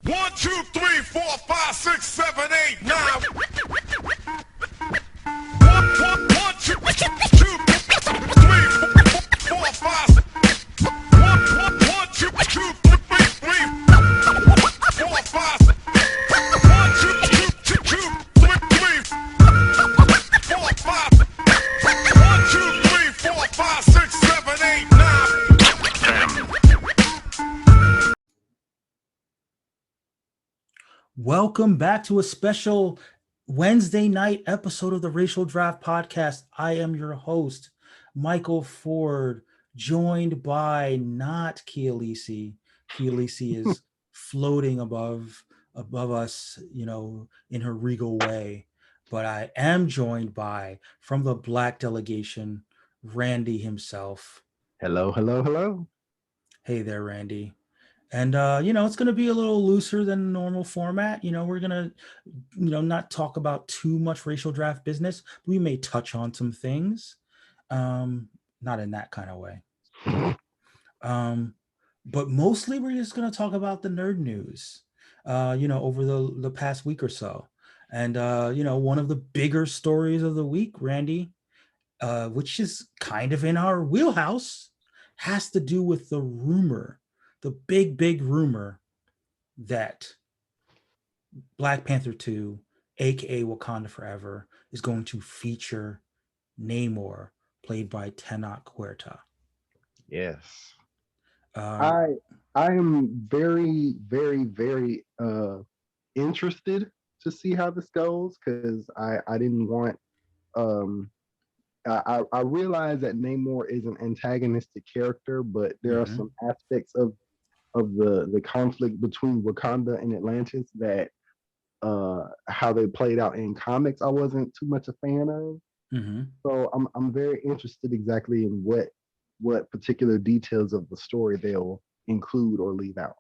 1, 2, 3, 4, 5, 6, 7, 8, 9. 1, 2, 2, 3, 4, 5, 6. 1, 2, 2, 3, 4, 5. 1, 2, 2, 2, 3, 4, 5. 1, 2, 3, 4, 5, 6, 7, 8, 9. Welcome back to a special Wednesday night episode of the Racial Draft Podcast. I am your host, Michael Ford, joined by not Kielisi. Kielisi is floating above us, in her regal way. But I am joined by, from the Black delegation, Randy himself. Hello, hello, hello. Hey there, Randy. And it's going to be a little looser than normal format. We're going to not talk about too much racial draft business. We may touch on some things, not in that kind of way. But mostly we're just going to talk about the nerd news, over the past week or so. And one of the bigger stories of the week, Randy, which is kind of in our wheelhouse, has to do with the big rumor that Black Panther 2, aka Wakanda Forever, is going to feature Namor, played by Tenoch Huerta. Yes. Um, I am very, very, very interested to see how this goes because I didn't want I realize that Namor is an antagonistic character, but there are some aspects of the conflict between Wakanda and Atlantis that how they played out in comics I wasn't too much a fan of. So I'm very interested exactly in what particular details of the story they'll include or leave out.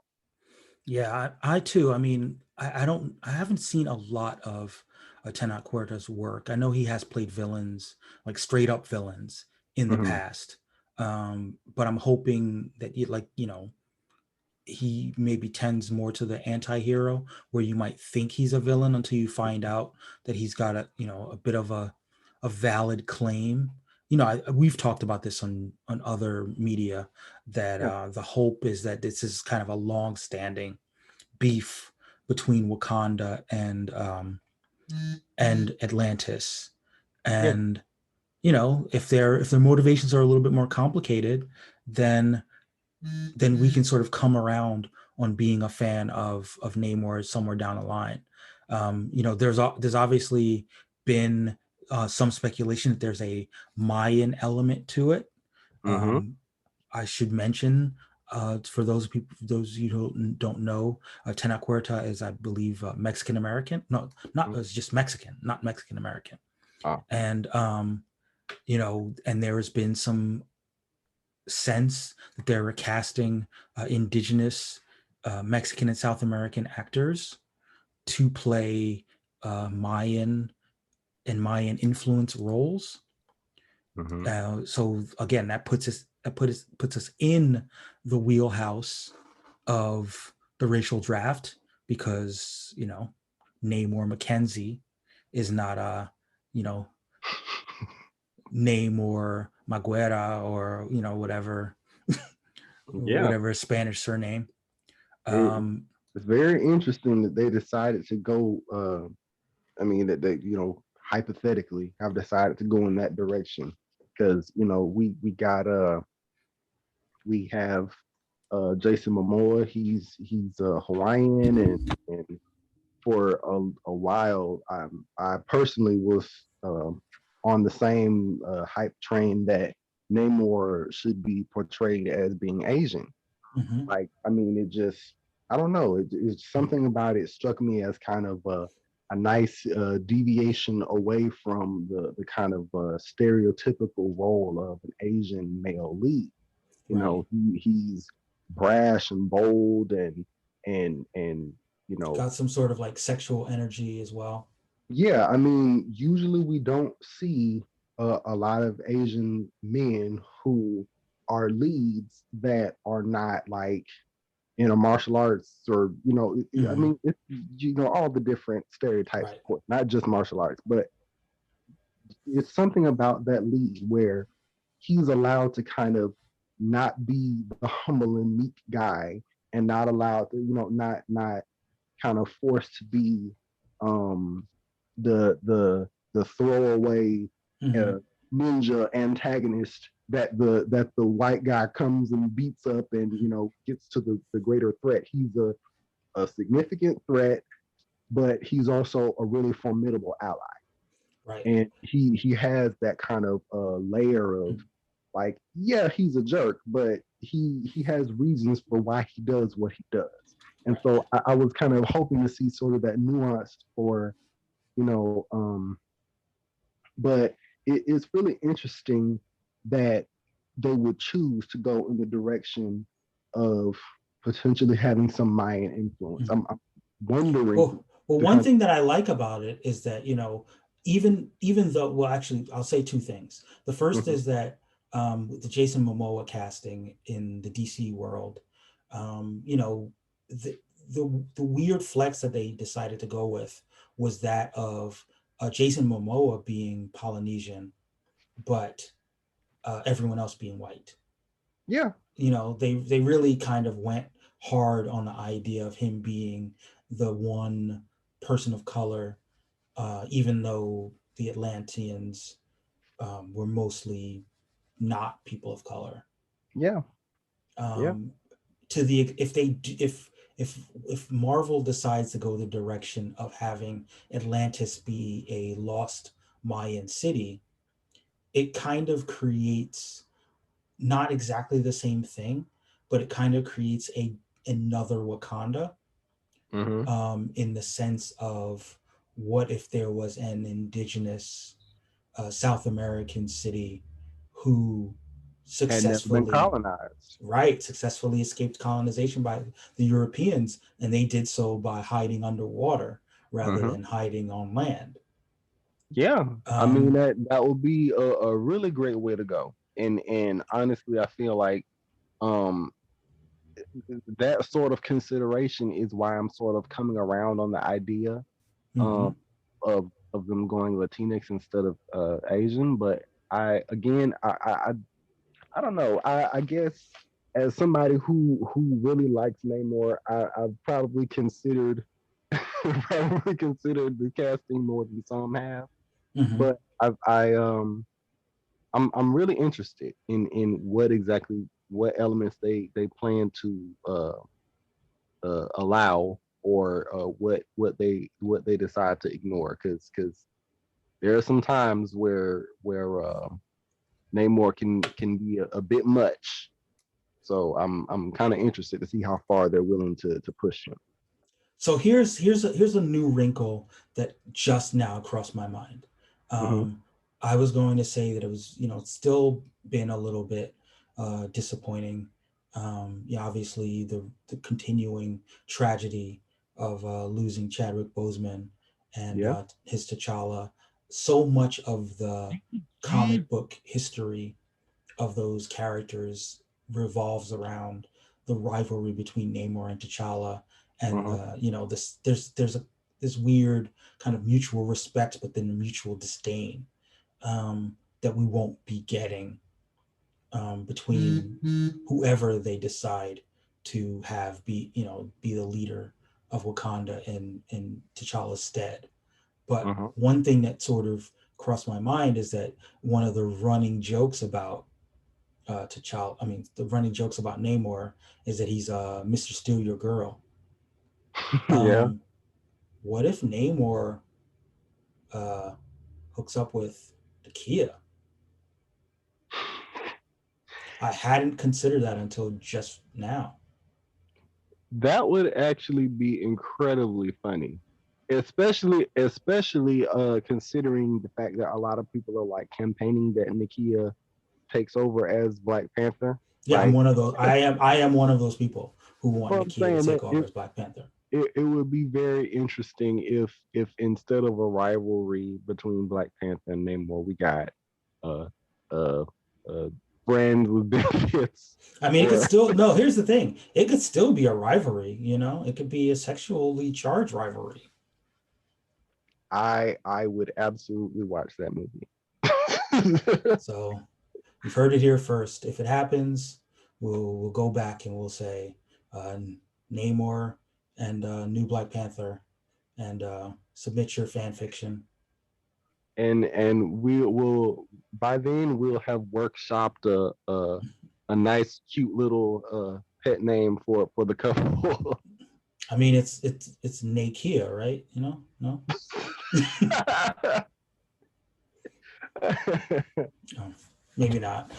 Yeah, I too. I mean, I haven't seen a lot of Tenoch Huerta's work. I know he has played villains, like straight up villains, in the past. But I'm hoping that he maybe tends more to the anti-hero, where you might think he's a villain until you find out that he's got a bit of a valid claim. We've talked about this on other media, that the hope is that this is kind of a long-standing beef between Wakanda and Atlantis. And if their motivations are a little bit more complicated, then we can sort of come around on being a fan of Namor somewhere down the line. There's obviously been some speculation that there's a Mayan element to it. I should mention, for those you who don't know, Tenoch Huerta is, I believe, Mexican American. No, not it's just Mexican, not Mexican American. And and there has been some sense that they're recasting indigenous Mexican and South American actors to play Mayan and Mayan influence roles. So again, that puts us in the wheelhouse of the racial draft, because Namor Mackenzie is not a Namor Maguera, or whatever whatever Spanish surname. It's very interesting that they decided to go that they hypothetically have decided to go in that direction, because we have Jason Momoa. He's Hawaiian, and for a while I personally was on the same hype train that Namor should be portrayed as being Asian. Like, it just, I don't know, it's something about it struck me as kind of a nice deviation away from the kind of stereotypical role of an Asian male lead. He's brash and bold and got some sort of like sexual energy as well. yeah, usually we don't see a lot of Asian men who are leads that are not like in a martial arts, or I Mhm. mean, it's, all the different stereotypes, Right. of course, not just martial arts, but it's something about that league where he's allowed to kind of not be the humble and meek guy, and not allowed to, not kind of forced to be um the throwaway uh, Mhm. ninja antagonist that the white guy comes and beats up and gets to the greater threat. He's a significant threat, but he's also a really formidable ally. Right. And he has that kind of layer of, Mhm. like, yeah, he's a jerk, but he has reasons for why he does what he does. And Right. so I was kind of hoping to see sort of that nuance for, you know, but it's really interesting that they would choose to go in the direction of potentially having some Mayan influence. Mhm. I'm wondering Well, to one kind thing that I like about it is that, even though, well, actually, I'll say two things. The of, first is that the Jason Momoa casting in the DC world, you know, the, the weird flex that they decided to go with was that of Jason Momoa being Polynesian, but everyone else being white. yeah, They really kind of went hard on the idea of him being the one person of color, even though the Atlanteans were mostly not people of color. yeah, yeah, Um, to the if they if Marvel decides to go the direction of having Atlantis be a lost Mayan city, it kind of creates not exactly the same thing, but it kind of creates another Wakanda, hmm in the sense of what if there was an indigenous South American city who had never been successfully colonized. successfully escaped colonization by the Europeans, and they did so by hiding underwater rather hmm than hiding on land. Yeah, I mean Um, that would be a really great way to go. And honestly, I feel like um that sort of consideration is why I'm sort of coming around on the idea um mhm. of them going Latinx instead of Asian. But I don't know. I guess as somebody who really likes Namor, I've probably considered probably considered the casting more than some have. Mhm. But I'm really interested in what elements they plan to allow, or what they decide to ignore, because there are some times where Namor can be a bit much. So I'm kind of interested to see how far they're willing to push him. So here's a new wrinkle that just now crossed my mind. Hmm Um, I was going to say that it was, it's still been a little bit disappointing. Yeah, obviously the continuing tragedy of losing Chadwick Boseman and Yeah. his T'Challa. So much of the comic book history of those characters revolves around the rivalry between Namor and T'Challa, and hmm this this weird kind of mutual respect, but then mutual disdain, that we won't be getting between whoever they decide to have be the leader of Wakanda in T'Challa's stead. But hmm one thing that sort of crossed my mind is that one of the running jokes about T'Challa. I mean, the running jokes about Namor is that he's Mr. Steal Your Girl. yeah. Um, what if Namor uh, hooks up with Nakia? I hadn't considered that until just now. That would actually be incredibly funny, especially considering the fact that a lot of people are like campaigning that Nakia takes over as Black Panther, Yeah, I'm right? one of those. I am one of those people who want Well, I'm Nakia to saying take that over as Black Panther. it would be very interesting if instead of a rivalry between Black Panther and Namor, we got uh uh uh friends with benefits. I mean, it could Or still, no, here's the thing. It could still be a rivalry, you know? It could be a sexually charged rivalry. I would absolutely watch that movie. So you've heard it here first. If it happens, we'll go back and we'll say uh, Namor and new Black Panther, and submit your fan fiction. And we will, by then we'll have workshopped a nice cute little pet name for the couple. I mean, it's Nakia, right? You know, no, oh, maybe not.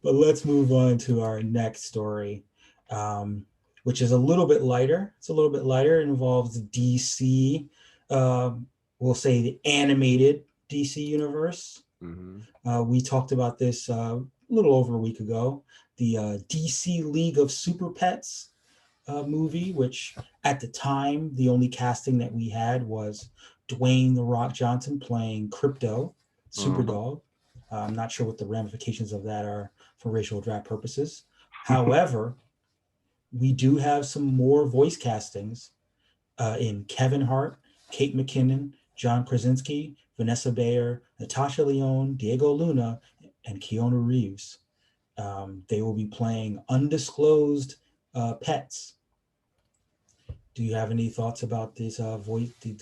But let's move on to our next story, which is a little bit lighter. It's a little bit lighter. It involves DC. We'll say the animated DC universe. Mhm. We talked about this a little over a week ago. The DC League of Super Pets movie, which at the time, the only casting that we had was Dwayne The Rock Johnson playing Crypto, Superdog. I'm not sure what the ramifications of that are for racial draft purposes. However, we do have some more voice castings in Kevin Hart, Kate McKinnon, John Krasinski, Vanessa Bayer, Natasha Lyonne, Diego Luna, and Keanu Reeves. They will be playing undisclosed pets. Do you have any thoughts about this the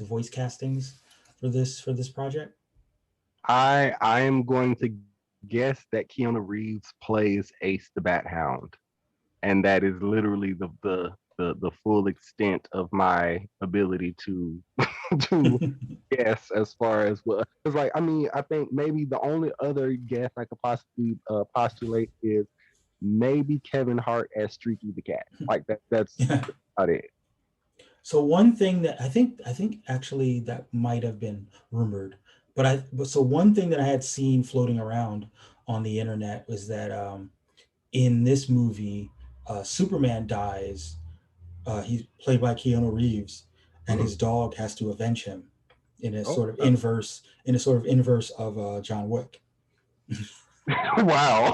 voice castings for this project? I am going to guess that Keanu Reeves plays Ace the Bat Hound, and that is literally the full extent of my ability to to guess as far as what. Because like I mean, I think maybe the only other guess I could possibly postulate is maybe Kevin Hart as Streaky the cat. Like that's about it. So one thing that I think actually that might have been rumored, but so one thing that I had seen floating around on the internet was that in this movie, Superman dies. He's played by Keanu Reeves, and Mhm. his dog has to avenge him in a Oh, sort of inverse of John Wick. wow.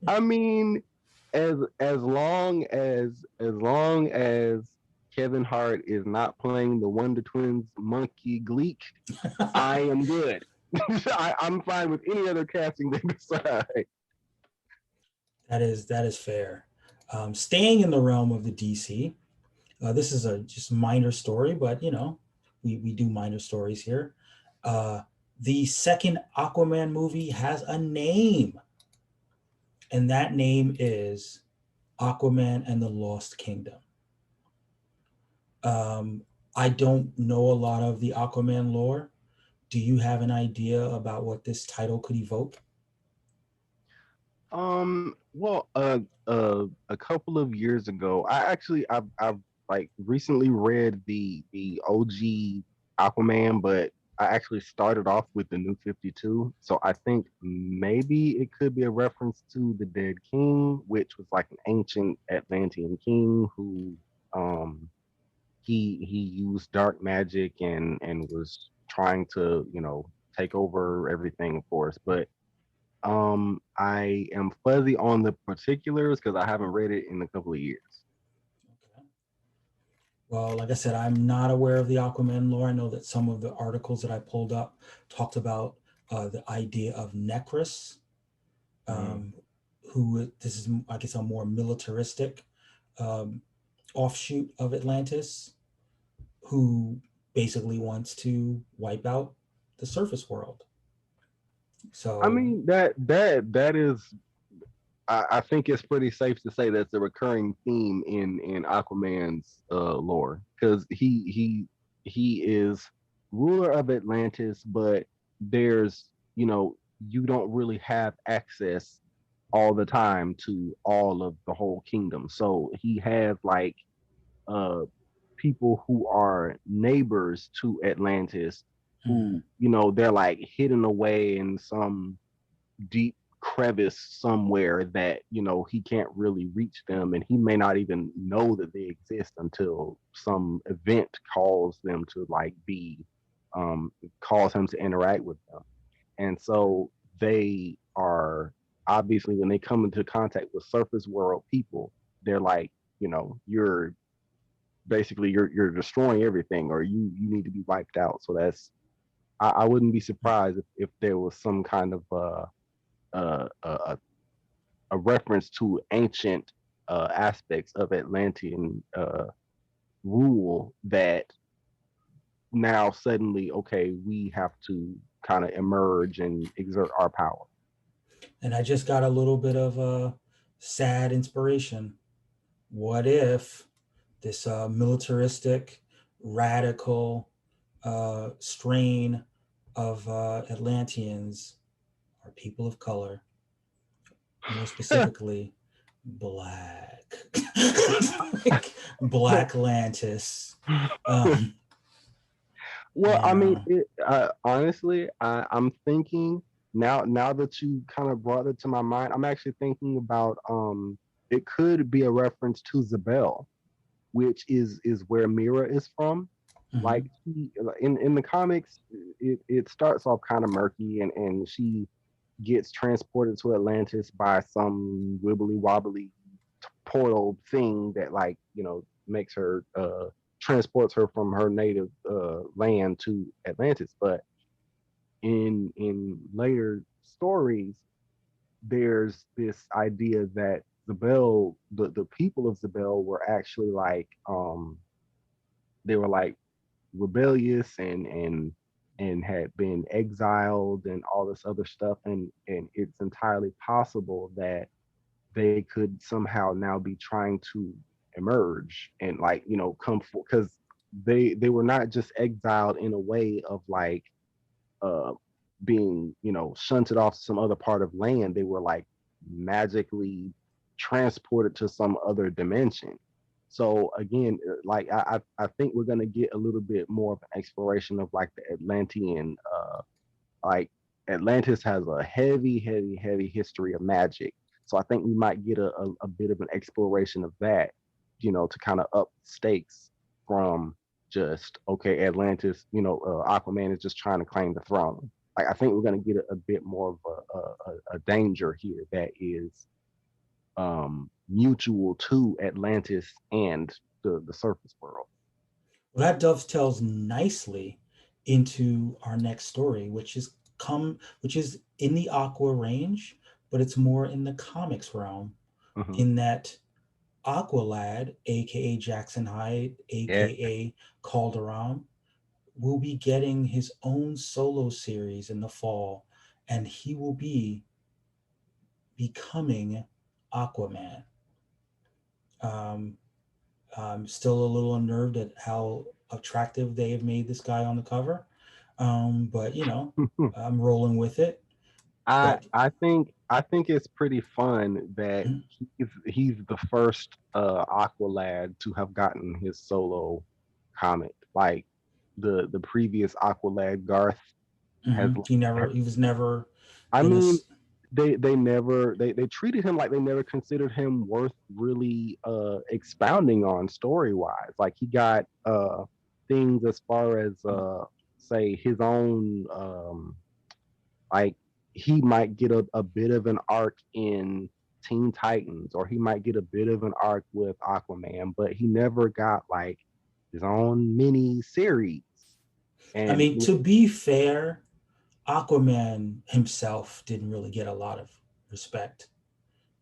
I mean, as long as Kevin Hart is not playing the Wonder Twins monkey Gleek, I am good. I'm fine with any other casting they decide. That is fair. Staying in the realm of the DC, this is a just minor story, but you know, we do minor stories here. Uh, the second Aquaman movie has a name, and that name is Aquaman and the Lost Kingdom. Um, I don't know a lot of the Aquaman lore. Do you have an idea about what this title could evoke? Well, a couple of years ago, I've like recently read the OG Aquaman, but I actually started off with the New 52. So I think maybe it could be a reference to the Dead King, which was like an ancient Atlantean king who um he used dark magic and was trying to, take over everything, of course. But I am fuzzy on the particulars because I haven't read it in a couple of years. Okay. Well, like I said, I'm not aware of the Aquaman lore. I know that some of the articles that I pulled up talked about the idea of Necrus, Mm. um, who this is, I guess, a more militaristic um, offshoot of Atlantis, who basically wants to wipe out the surface world. I So, mean that is I think it's pretty safe to say that's a recurring theme in Aquaman's lore because he is ruler of Atlantis, but there's you don't really have access all the time to all of the whole kingdom. So he has like uh people who are neighbors to Atlantis mhm. who, they're like hidden away in some deep crevice somewhere that, he can't really reach them and he may not even know that they exist until some event calls them to like be calls him to interact with them. And so they are obviously when they come into contact with surface world people, they're like, you're basically you're destroying everything, or you need to be wiped out. So I wouldn't be surprised if there was some kind of uh, uh, a reference to ancient aspects of Atlantean rule that now suddenly, okay, we have to kind of emerge and exert our power. And I just got a little bit of a sad inspiration. What if this militaristic, radical strain of Atlanteans are people of color, more specifically, black, like Black Atlantis. Um, Well, you I mean, know, honestly, I'm thinking now that you kind of brought it to my mind, I'm actually thinking about it could be a reference to Zabel, which is where Mira is from. Like mhm. in the comics, it starts off kind of murky, and she gets transported to Atlantis by some wibbly wobbly portal thing that makes her transports her from her native land to Atlantis. But in later stories, there's this idea that the people of Zabel were actually they were like rebellious and had been exiled and all this other stuff, and it's entirely possible that they could somehow now be trying to emerge and come for, because they were not just exiled in a way of uh being shunted off to some other part of land. They were like magically transported to some other dimension. So again, I think we're gonna get a little bit more of an exploration of like the Atlantean like Atlantis has a heavy history of magic. So I think we might get a bit of an exploration of that, to kind of up stakes from just, okay, Atlantis, Aquaman is just trying to claim the throne. Like I think we're going to get a bit more of a danger here that is mutual to Atlantis and the surface world. Well, that dovetails nicely into our next story, which is in the Aqua range, but it's more in the comics realm. Hmm. In that Aqualad, aka Jackson Hyde, Yeah. aka Calderon, will be getting his own solo series in the fall, and he will be becoming Aquaman. Um, I'm still a little unnerved at how attractive they have made this guy on the cover, but I'm rolling with it. I But I think it's pretty fun that he's the first Aqualad to have gotten his solo comic. Like the previous Aqualad, Garth has. he was never I in mean, this. they never they treated him like they never considered him worth really expounding on story wise. Like he got things as far as say his own like he might get a bit of an arc in Teen Titans, or he might get a bit of an arc with Aquaman, but he never got like his own mini series. I And mean, to be fair, Aquaman himself didn't really get a lot of respect,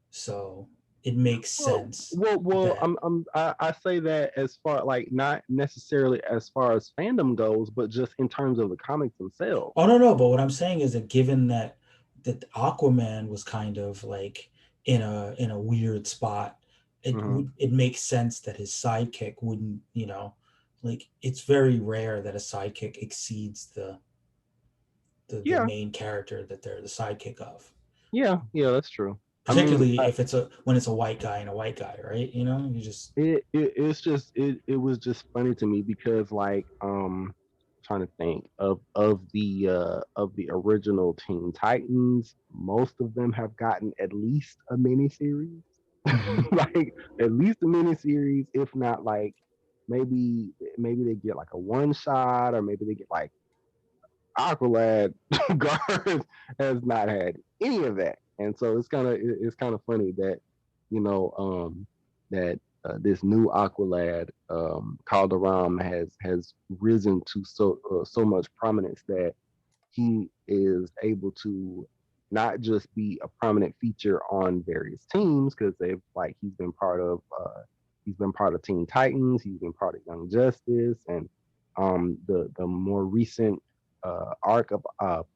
so it makes sense that. I say that as far like not necessarily as far as fandom goes, but just in terms of the comics themselves. Oh no, but what I'm saying is that given that Aquaman was kind of like in a weird spot, Hmm. it makes sense that his sidekick wouldn't, like it's very rare that a sidekick exceeds the Yeah, main character that they're the sidekick of. yeah, that's true. I mean, Particularly if it's a when it's a white guy and a white guy, right? You just it's just it was just funny to me because trying to think of the original Teen Titans, most of them have gotten at least a miniseries. mhm. Like at least a miniseries, if not like maybe they get like a one shot, or maybe they get like Aqualad Garth has not had any of that, and so it's kind of funny that that this new Aqualad Calderon has risen to so much prominence that he is able to not just be a prominent feature on various teams because he's been part of Teen Titans, he's been part of Young Justice, and the more recent arc of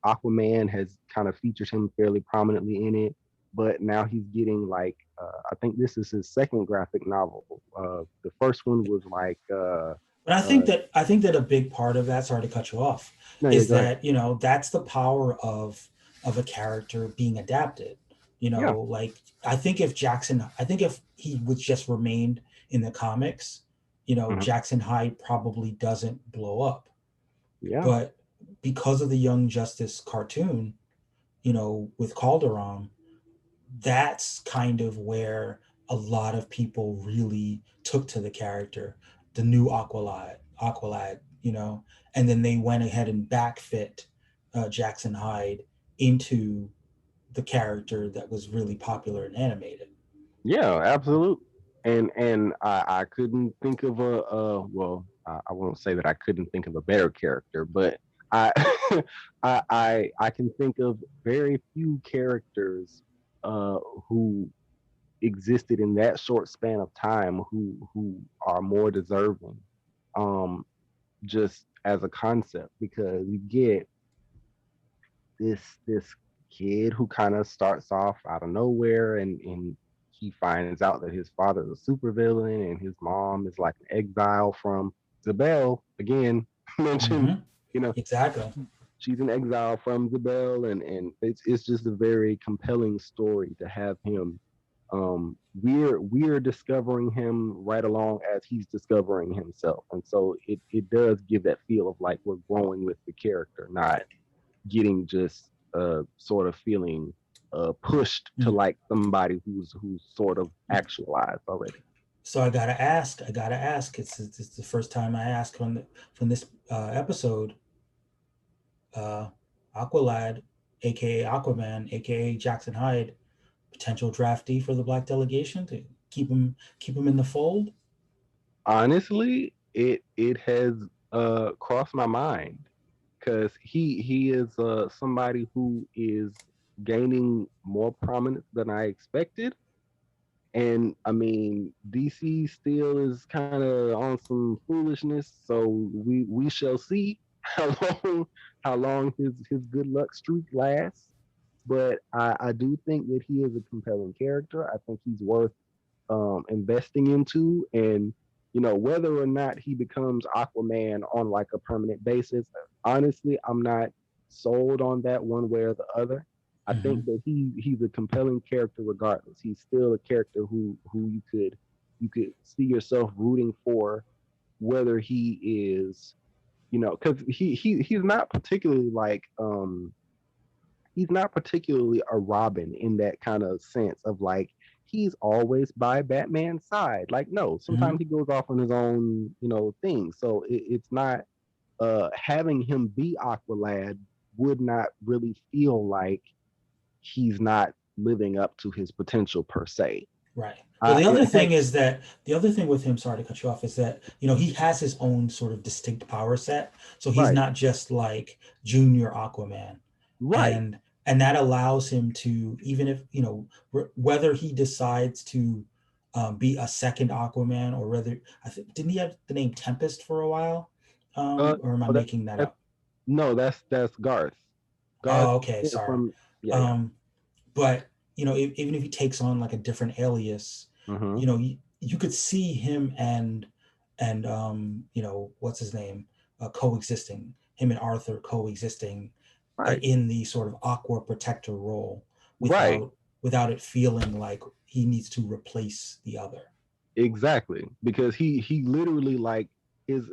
Aquaman has kind of featured him fairly prominently in it. But now he's getting I think this is his second graphic novel. The first one was But I think that a big part of that, sorry to cut you off, no, yeah, is go ahead. that that's the power of a character being adapted. Yeah, Like I think if he was just remained in the comics, mhm, Jackson Hyde probably doesn't blow up. yeah, But because of the Young Justice cartoon, with Calderon, that's kind of where a lot of people really took to the character, the new Aqualad, and then they went ahead and backfit Jackson Hyde into the character that was really popular and animated. yeah, absolutely. And I couldn't think of well, I won't say that I couldn't think of a better character, but I I can think of very few characters uh who existed in that short span of time who are more deserving, um just as a concept, because you get this kid who kind of starts off out of nowhere, and he finds out that his father is a supervillain and his mom is like an exile from Zabel again. Mentioned, Mm-hmm. you know Exactly. she's an exile from Zabel, and it's just a very compelling story to have him. We're discovering him right along as he's discovering himself, and so it does give that feel of like we're growing with the character, not getting just sort of feeling pushed to Mm. like somebody who's sort of actualized already. So I gotta ask. It's the first time I ask from this episode. Uh, Aqualad, aka Aquaman, aka Jackson Hyde, potential draftee for the Black delegation to keep him in the fold. Honestly, it has crossed my mind because he is somebody who is gaining more prominence than I expected. And I mean, DC still is kind of on some foolishness, so we shall see how long his good luck streak lasts. But I do think that he is a compelling character. I think he's worth investing into, and whether or not he becomes Aquaman on like a permanent basis, honestly, I'm not sold on that one way or the other. I Mm-hmm. think that he's a compelling character regardless. He's still a character who you could see yourself rooting for, whether he is, because he's not particularly he's not particularly a Robin in that kind of sense of like he's always by Batman's side. Like, no, Mm-hmm. sometimes he goes off on his own, thing. So it's not having him be Aqualad would not really feel like he's not living up to his potential per se. Right. Well, the other Heck, thing is that the other thing with him, sorry to cut you off, is that he has his own sort of distinct power set. So he's right, not just like Junior Aquaman, right. and that allows him to, even if whether he decides to be a second Aquaman, or whether didn't he have the name Tempest for a while, or am I Oh, making that that's up? no, that's Garth. Garth, Oh, okay, yeah, sorry. from yeah, yeah. Um, but even if he takes on like a different alias, Hmm. you could see him and what's his name, coexisting, him and Arthur coexisting Right, in the sort of aqua protector role right. without it feeling like he needs to replace the other. Exactly, because he literally like his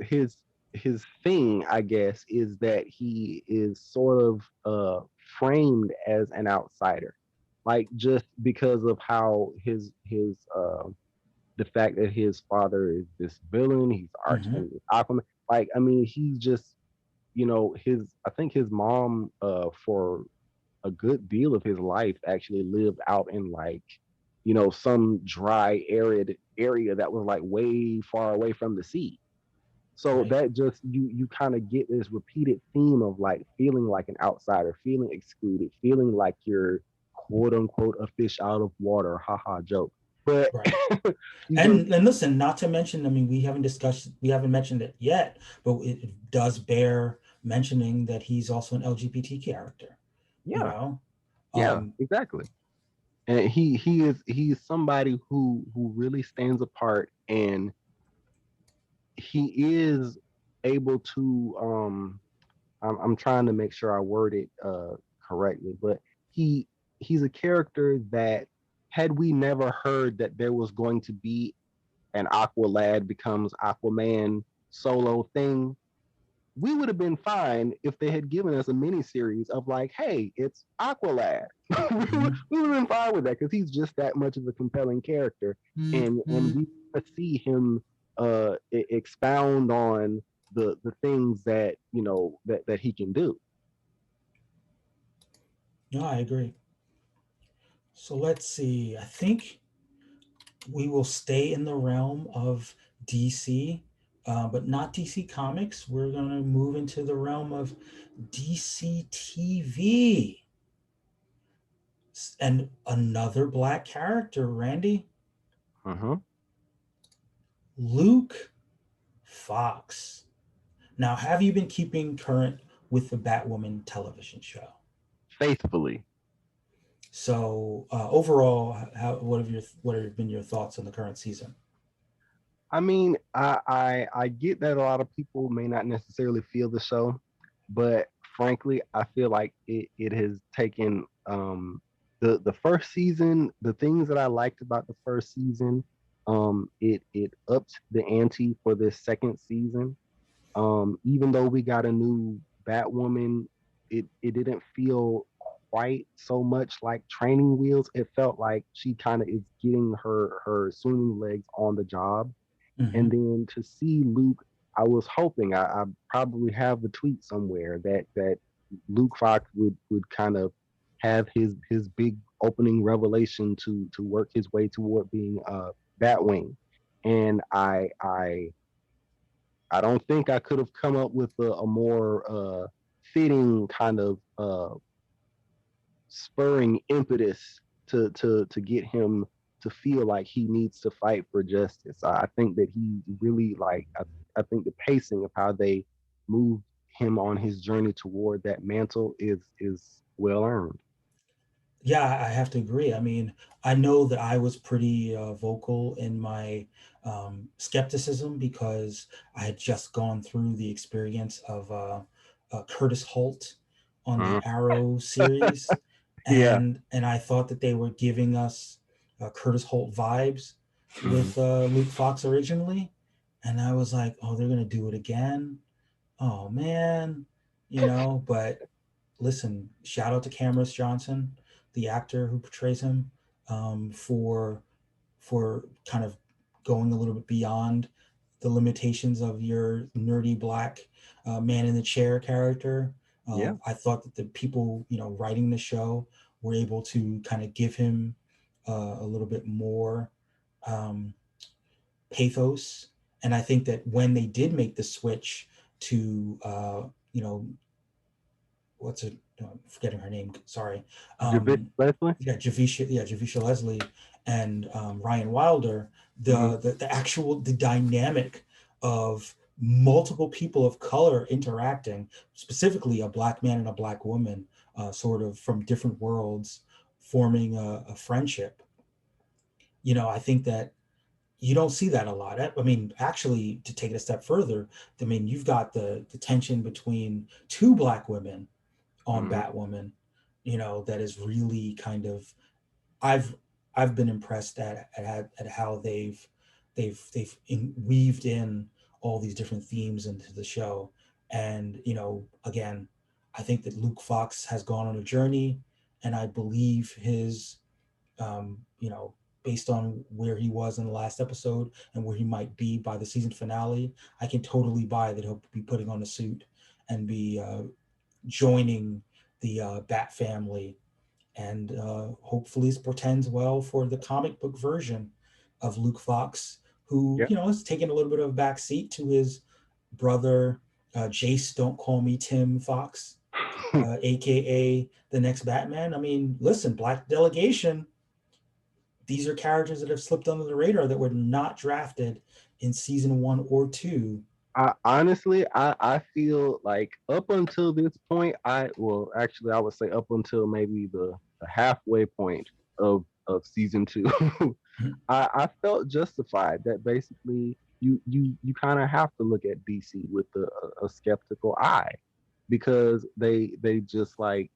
thing, I guess, is that he is sort of framed as an outsider, like just because of how his the fact that his father is this villain, he's arch Hmm. enemy Aquaman. Like, I mean, he's just I think his mom, for a good deal of his life, actually lived out in like, some dry, arid area that was like way far away from the sea. So Right. that just you kind of get this repeated theme of like feeling like an outsider, feeling excluded, feeling like you're quote unquote a fish out of water, haha joke. But Right. you just And listen, not to mention, I mean, we haven't mentioned it yet, but it does bear mentioning that he's also an LGBT character, you yeah, know? yeah, Um, exactly. And he's somebody who really stands apart, and he is able to I'm trying to make sure I word it correctly, but he he's a character that, had we never heard that there was going to be an Aqualad becomes Aquaman solo thing, we would have been fine if they had given us a mini series of like, hey, it's Aqualad. mhm. We would have been fine with that because he's just that much of a compelling character, and we see him expound on the things that that he can do. No, I agree. So let's see. I think we will stay in the realm of DC, but not DC Comics. We're going to move into the realm of DC TV. And another black character, Randy, Uh-huh. Luke Fox. Now, have you been keeping current with the Batwoman television show? Faithfully. So, overall, what have been your thoughts on the current season? I mean, I get that a lot of people may not necessarily feel the show, but frankly, I feel like it has taken the first season, the things that I liked about the first season, it upped the ante for this second season. Even though we got a new Batwoman, it didn't feel quite so much like training wheels. It felt like she kind of is getting her swimming legs on the job. Mm-hmm. And then to see Luke, I was hoping, I probably have the tweet somewhere that Luke Fox would kind of have his big opening revelation to work his way toward being Batwing. And I don't think I could have come up with a more fitting kind of spurring impetus to get him to feel like he needs to fight for justice. I think that he really I think the pacing of how they moved him on his journey toward that mantle is well earned. Yeah, I have to agree. I mean, I know that I was pretty vocal in my skepticism because I had just gone through the experience of Curtis Holt on the Mhm. Arrow series, Yeah. and I thought that they were giving us Curtis Holt vibes Mhm. with Luke Fox originally, and I was like, oh, they're gonna do it again. Oh man, But listen, shout out to Cameron Johnson, the actor who portrays him, for kind of going a little bit beyond the limitations of your nerdy black man in the chair character. Yeah. I thought that the people writing the show were able to kind of give him a little bit more um, pathos, and I think that when they did make the switch to you know what's it? No, I'm forgetting her name. Sorry. Javish Um, Leslie. Javisha Leslie and Ryan Wilder. Hmm. The actual the dynamic of multiple people of color interacting, specifically a black man and a black woman, sort of from different worlds, forming a friendship. I think that you don't see that a lot. I mean, actually, to take it a step further, I mean, you've got the tension between two black women on Hmm. Batwoman, that is really kind of I've I've been impressed at how weaved in all these different themes into the show. And again, I think that Luke Fox has gone on a journey, and I believe his um, you know, based on where he was in the last episode and where he might be by the season finale, I can totally buy that he'll be putting on a suit and be joining the Bat family, and hopefully this portends well for the comic book version of Luke Fox, who Yeah. is taking a little bit of a back seat to his brother Jace. Don't call me Tim Fox, aka the next Batman. I mean, listen, Black Delegation. These are characters that have slipped under the radar that were not drafted in season 1 or 2. I feel like up until this point, well, actually, I would say up until maybe the halfway point of season two, I felt justified that basically you kind of have to look at DC with a skeptical eye, because they just like,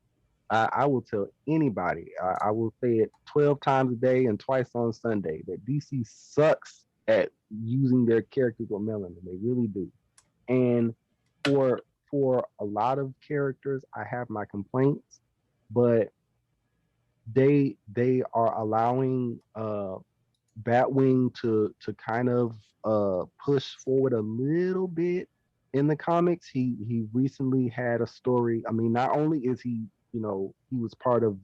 I will tell anybody, I will say it 12 times a day and twice on Sunday, that DC sucks at using their characters with melanin. They really do. And for for a lot of characters, I have my complaints, but they are allowing Batwing to kind of push forward a little bit in the comics. He recently had a story. I mean, not only is he, he was part of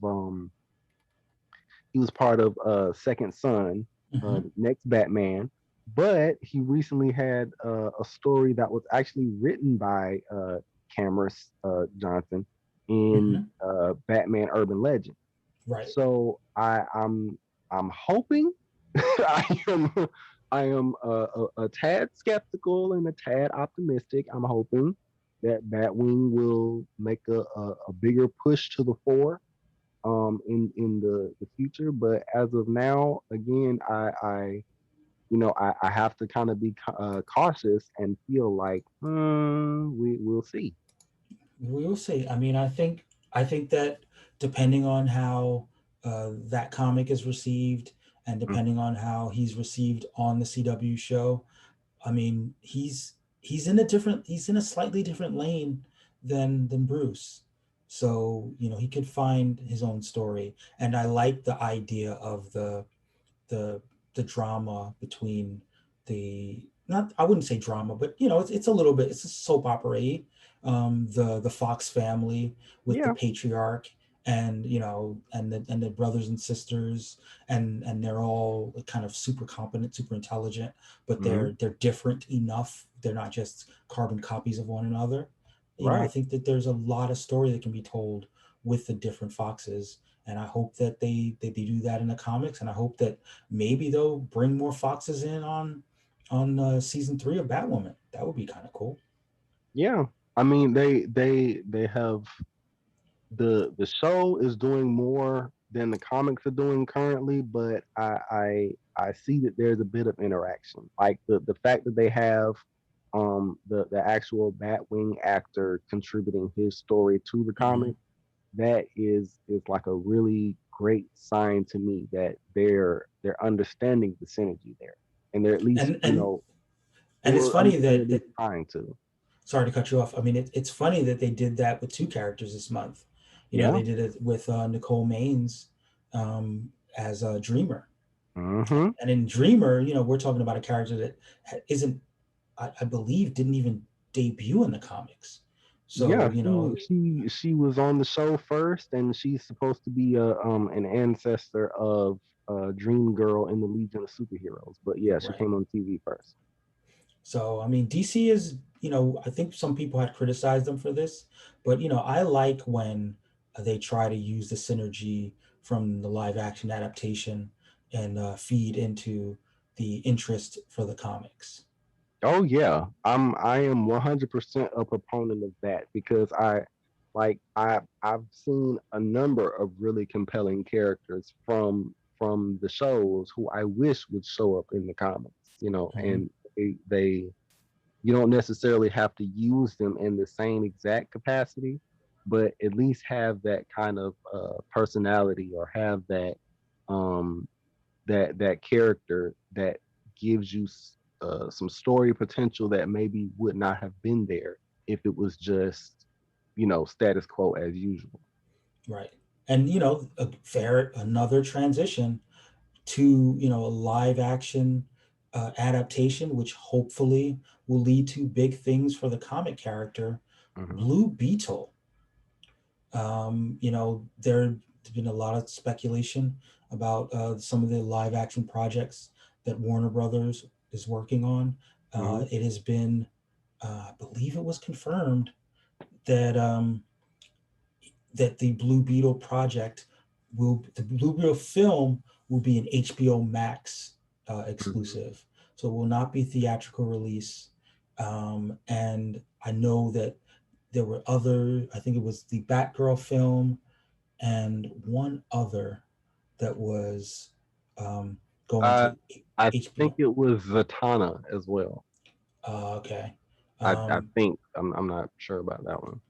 Second Son, Mm-hmm. next Batman, but he recently had a story that was actually written by Cameron Johnson in Mm-hmm. Batman Urban Legend. Right. So I'm hoping, I am I am a tad skeptical and a tad optimistic. I'm hoping that Batwing will make a bigger push to the fore in the future. But as of now, again, I have to kind of be cautious and feel like, we'll see. We will see. I mean, I think that depending on how that comic is received, and Mm. depending on how he's received on the CW show, I mean, he's in a different, he's in a slightly different lane than Bruce. So, he could find his own story. And I like the idea of the the drama between the, not, I wouldn't say drama, but it's a little bit, it's a soap opera, the Fox family with the Yeah. patriarch, and and the brothers and sisters, and they're all kind of super competent, super intelligent, but Hmm. they're different enough, they're not just carbon copies of one another. I Right. think that there's a lot of story that can be told with the different Foxes, and I hope that they do that in the comics, and I hope that maybe they'll bring more Foxes in on season 3 of Batwoman. That would be kind of cool. Yeah. I mean, they have, the show is doing more than the comics are doing currently, but I see that there's a bit of interaction. Like the fact that they have the actual Batwing actor contributing his story to the Hmm. comic, that is like a really great sign to me that they're understanding the synergy there. And they're at least, And and it's or funny they're at that least trying to. sorry to cut you off. I mean, it's funny that they did that with two characters this month. Yeah. They did it with Nicole Maines as a Dreamer, Hmm. and in Dreamer, we're talking about a character that isn't, I believe, didn't even debut in the comics. So Yeah, she was on the show first, and she's supposed to be an ancestor of Dream Girl in the Legion of Superheroes. But yeah, she right. came on TV first. So I mean, DC is, I think some people had criticized them for this, but I like when they try to use the synergy from the live action adaptation and feed into the interest for the comics. Oh yeah, I am 100% a proponent of that, because I've seen a number of really compelling characters from the shows who I wish would show up in the comics. Hmm. And they you don't necessarily have to use them in the same exact capacity, but at least have that kind of personality, or have um, that character that gives you some story potential that maybe would not have been there if it was just, status quo as usual. Right. And a fair another transition to a live action adaptation, which hopefully will lead to big things for the comic character. Mhm. Blue Beetle. There's been a lot of speculation about some of the live action projects that Warner Brothers is working on. Mhm. It has been, I believe it was confirmed that that the Blue Beetle film will be an HBO Max Mhm. exclusive, so it will not be theatrical release. And I know that there were other. I think it was the Batgirl film and one other that was um, going I to I think HBO. it was Zatanna as well. Okay. I Um, think I'm not sure about that one.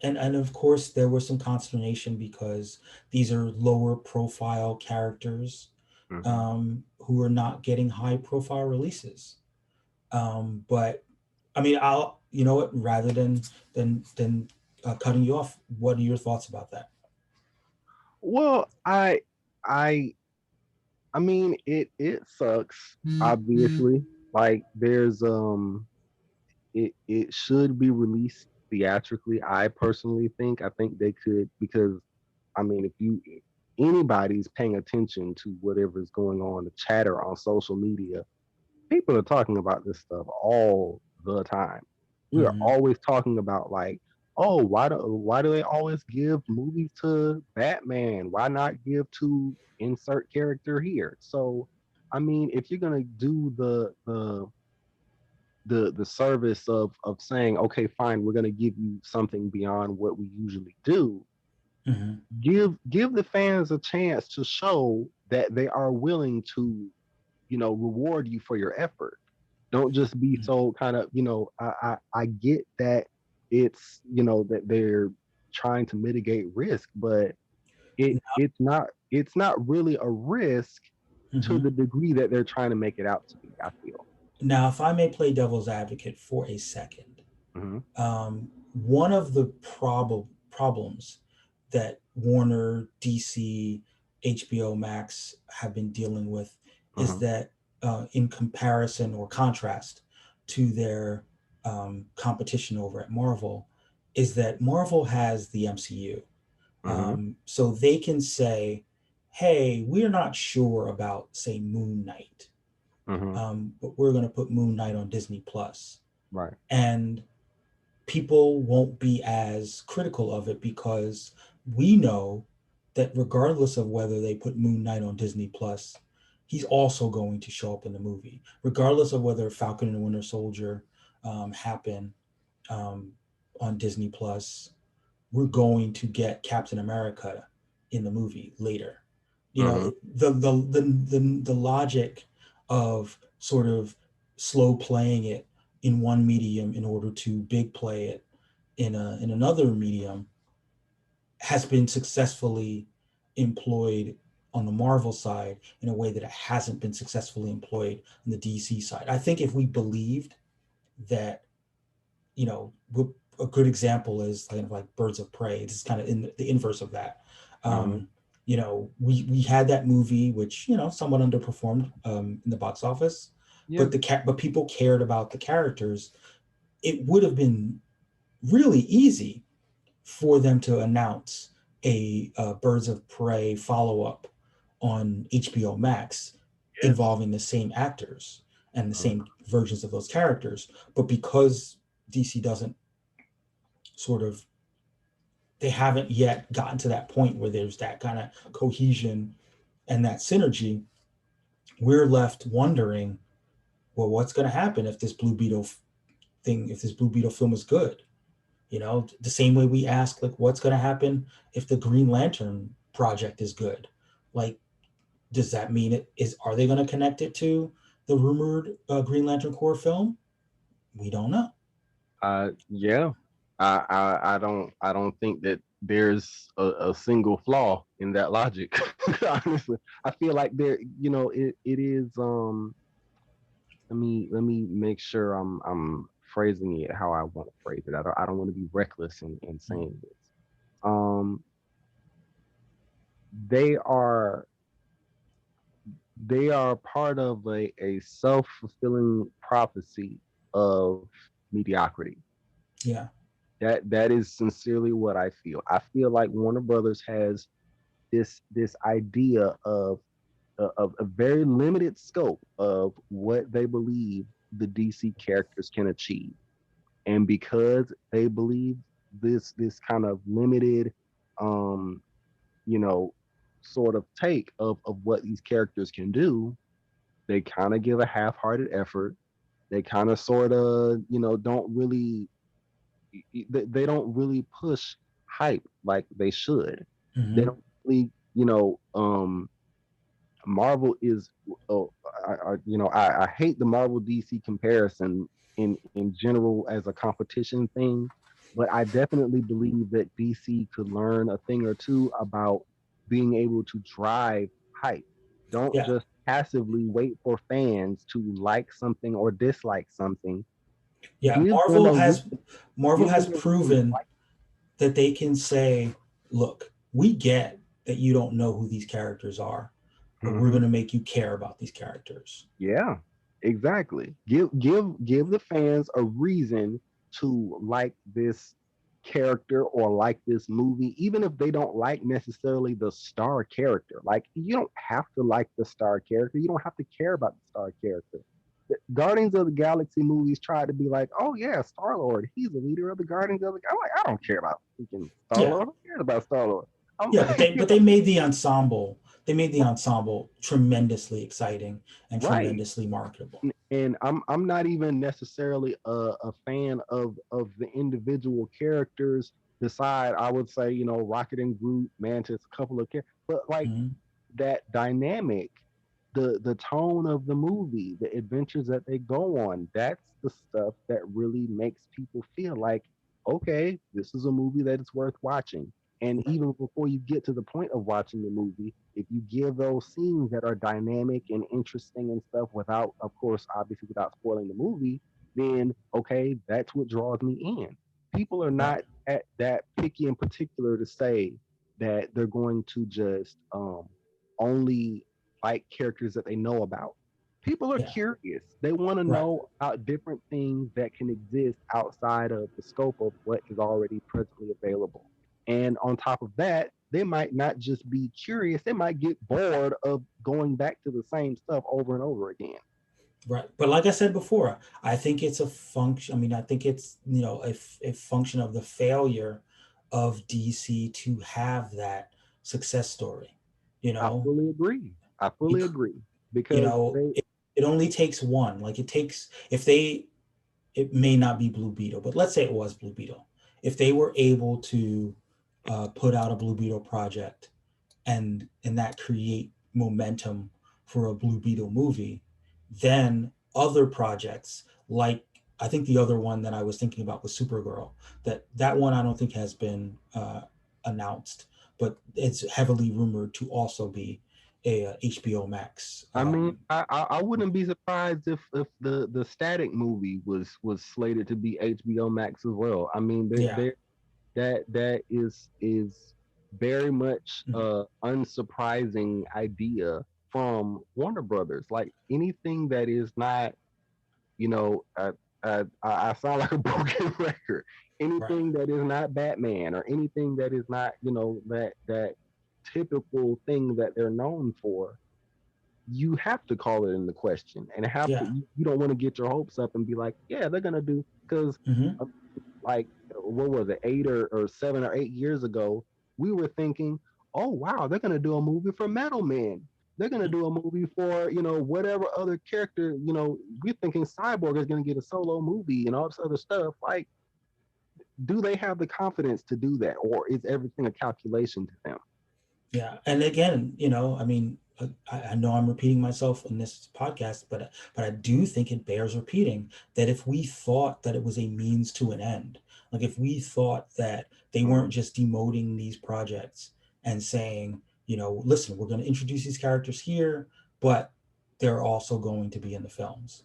and of course there was some consternation because these are lower profile characters Mhm. who are not getting high profile releases. But I mean, I'll you know what rather than cutting you off, what are your thoughts about that? Well, I I mean it sucks, obviously. Like there's it should be released theatrically. I personally think. I think they could, because I mean if anybody's paying attention to whatever's going on, the chatter on social media, people are talking about this stuff all the time. We are Hmm. always talking about, like, oh, why do they always give movies to Batman? Why not give to insert character here? So, I mean, if you're gonna do the service of saying, okay, fine, we're gonna give you something beyond what we usually do, Hmm. give the fans a chance to show that they are willing to, reward you for your effort. Don't just be so kind of, I get that that they're trying to mitigate risk, but it's not really a risk to Hmm. the degree that they're trying to make it out to be, I feel. Now, if I may play devil's advocate for a second, Hmm. one of the problems that Warner, DC, HBO Max have been dealing with is Hmm. that, in comparison or contrast to their competition over at Marvel, is that Marvel has the MCU. Hmm. So they can say, hey, we're not sure about, say, Moon Knight, Hmm. but we're going to put Moon Knight on Disney Plus. Right. And people won't be as critical of it because we know that regardless of whether they put Moon Knight on Disney Plus, he's also going to show up in the movie, regardless of whether Falcon and the Winter Soldier happen um, on Disney Plus. We're going to get Captain America in the movie later. Hmm. The logic of sort of slow playing it in one medium in order to big play it in another medium has been successfully employed on the Marvel side in a way that it hasn't been successfully employed on the DC side. I think if we believed that, you know, a good example is kind of like Birds of Prey. It's kind of in the inverse of that. Hmm. Um, we had that movie which somewhat underperformed in the box office, Yeah. but but people cared about the characters. It would have been really easy for them to announce a Birds of Prey follow up on HBO Max Yeah. involving the same actors and the Mhm. same versions of those characters. But because DC doesn't sort of, they haven't yet gotten to that point where there's that kind of cohesion and that synergy, we're left wondering, well, what's going to happen if this if this Blue Beetle film is good? The same way we ask, like, what's going to happen if the Green Lantern project is good? Like, does that mean are they going to connect it to the rumored Green Lantern Corps film? We don't know. Yeah. I don't think that there's a single flaw in that logic. Honestly, I feel like it is. Let me make sure I'm phrasing it how I want to phrase it. I don't want to be reckless in saying this. Um, they are they are part of a self fulfilling prophecy of mediocrity. Yeah. That is sincerely what I feel. I feel like Warner Brothers has this idea of a very limited scope of what they believe the DC characters can achieve. And because they believe this kind of limited um you know sort of take of what these characters can do, they kind of give a half-hearted effort. They kind of sort of don't really they don't really push hype like they should. They Hmm. don't really Marvel is, oh, I hate the Marvel DC comparison in general as a competition thing, but I definitely believe that DC could learn a thing or two about being able to drive hype. Don't Yeah, just passively wait for fans to like something or dislike something. yeah. Give them a Marvel give has them a reason to proven like. that they can say, look, we get that you don't know who these characters are, but we're Mhm. going to make you care about these characters. Yeah, exactly. Give the fans a reason to like this character or like this movie, even if they don't like necessarily the star character. Like you don't have to like the star character. You don't have to care about the star character. The Guardians of the Galaxy movies tried to be like, oh yeah, Star Lord, he's the leader of the Guardians of the. I'm like, I don't care about freaking Star Yeah, Lord. Who cares about Star Lord? I'm yeah, but like, they made the ensemble. They made the ensemble tremendously exciting and right. tremendously marketable. And I'm not even necessarily a fan of the individual characters. Beside, I would say Rocket and Groot, Mantis, a couple of characters, but like Hmm. that dynamic, the tone of the movie, the adventures that they go on, that's the stuff that really makes people feel like, okay, this is a movie that is worth watching. And Right. even before you get to the point of watching the movie, if you give those scenes that are dynamic and interesting and stuff without, of course, obviously without spoiling the movie, then okay, that's what draws me in. People are Right. not that picky in particular to say that they're going to just only like characters that they know about. People are Yeah. curious. They want to Right. know about different things that can exist outside of the scope of what is already presently available. And on top of that, they might not just be curious, they might get bored of going back to the same stuff over and over again. Right. But like I said before, I think it's a function. I mean, I think it's, a function of the failure of DC to have that success story, you I know, fully agree. I fully Bec- agree because they, it only takes one. Like it takes, if they, it may not be Blue Beetle, but let's say it was Blue Beetle. If they were able to put out a Blue Beetle project and that create momentum for a Blue Beetle movie, then other projects like I think the other one that I was thinking about was Supergirl. That one I don't think has been announced, but it's heavily rumored to also be a HBO Max. I mean, I wouldn't be surprised if the Static movie was slated to be HBO Max as well. I mean, Yeah. that is very much Mhm. a unsurprising idea from Warner Brothers. Like anything that is not, you know, I sound like a broken record. Right. Anything that is not Batman or anything that is not, that typical thing that they're known for, you have to call it into question and have to. Yeah. You don't want to get your hopes up and be like, yeah, they're gonna do because Hmm. like what was it, 8 or 7 or 8 years ago, we were thinking, oh wow, they're gonna do a movie for Metal Man. They're gonna do a movie for whatever other character. We're thinking Cyborg is gonna get a solo movie and all this other stuff. Like, do they have the confidence to do that, or is everything a calculation to them? Yeah, and again, I mean, I know I'm repeating myself in this podcast, but I do think it bears repeating that if we thought that it was a means to an end, like if we thought that they weren't Mm, just demoting these projects and saying, listen, we're going to introduce these characters here, but they're also going to be in the films,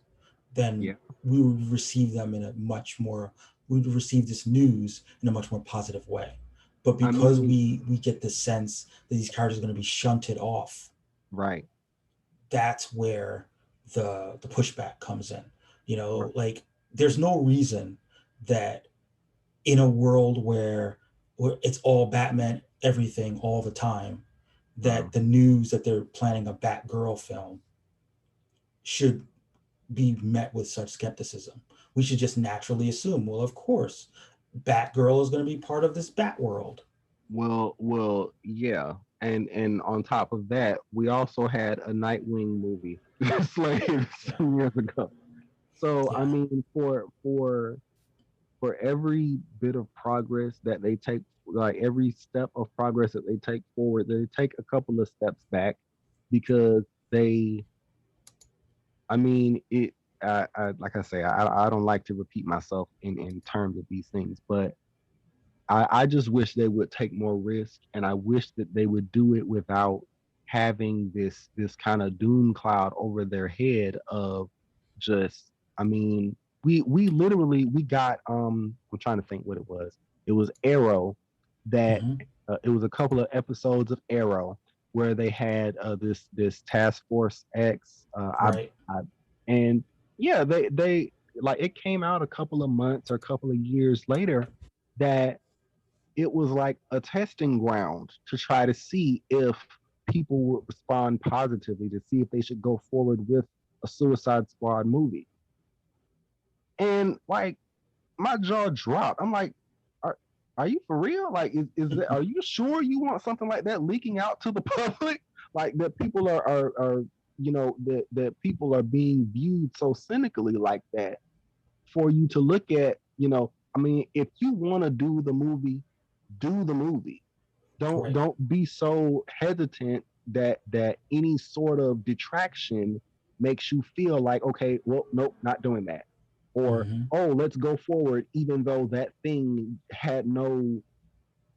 then yeah, we would receive them in a much more, we would receive this news in a much more positive way. But I because mean, we get the sense that these characters are going to be shunted off, right, that's where the pushback comes in. right. Like there's no reason that in a world where it's all Batman everything all the time, that the news that they're planning a Batgirl film should be met with such skepticism. We should just naturally assume, well, of course, Batgirl is going to be part of this Bat world. Yeah. And on top of that, we also had a Nightwing movie slated Yeah, some years ago. So I yeah, mean, for every bit of progress that they take, like every step of progress that they take forward, they take a couple of steps back because they, I mean, like I say, I don't like to repeat myself in terms of these things, but I just wish they would take more risk, and I wish that they would do it without having this kind of doom cloud over their head of just. I mean, we literally we got I'm trying to think what it was. It was Arrow that hmm it was a couple of episodes of Arrow where they had this Task Force X. right, I and yeah, they like it came out a couple of months or a couple of years later that it was like a testing ground to try to see if people would respond positively, to see if they should go forward with a Suicide Squad movie. And like my jaw dropped. I'm like, are, are you for real? Like, are you sure you want something like that leaking out to the public? Like that people are that people are being viewed so cynically like that for you to look at, I mean, if you want to do the movie. Don't right, don't be so hesitant that any sort of detraction makes you feel like, okay, well, nope, not doing that. Or, hmm oh, let's go forward, even though that thing had no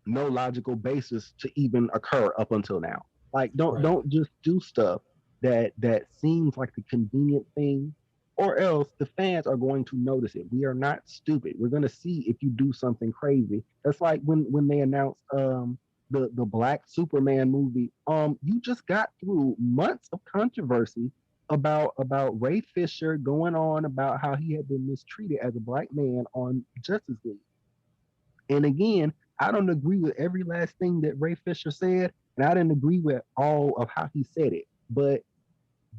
logical basis to even occur up until now. Like right, don't just do stuff that seems like the convenient thing, or else the fans are going to notice it. We are not stupid. We're going to see if you do something crazy. That's like when they announced the Black Superman movie. You just got through months of controversy about Ray Fisher going on about how he had been mistreated as a black man on Justice League. And again, I don't agree with every last thing that Ray Fisher said, and I didn't agree with all of how he said it. But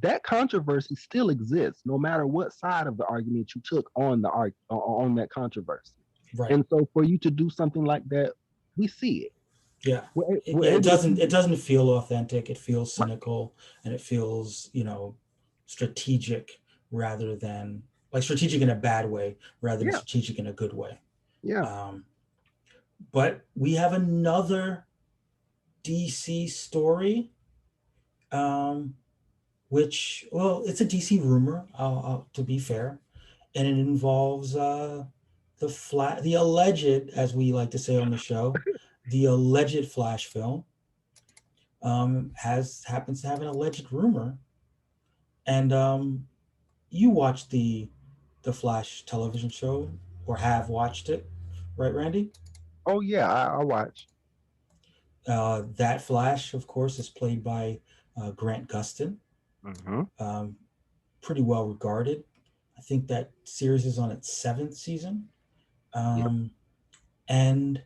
that controversy still exists, no matter what side of the argument you took on on that controversy. right. And so, for you to do something like that, we see it. Yeah. We're Yeah, it able to doesn't see it it. doesn't feel authentic. It feels Right. cynical, and it feels, strategic rather than like strategic in a bad way rather than Yeah, strategic in a good way. yeah. Um, but we have another DC story, um, which, well, it's a DC rumor, to be fair, and it involves the alleged, as we like to say on the show, the alleged Flash film has happens to have an alleged rumor, and you watched the Flash television show or have watched it, right, Randy? Oh yeah, I watch. That Flash, of course, is played by Grant Gustin, Hmm. um, pretty well regarded. I think that series is on its seventh season, Yep. um, and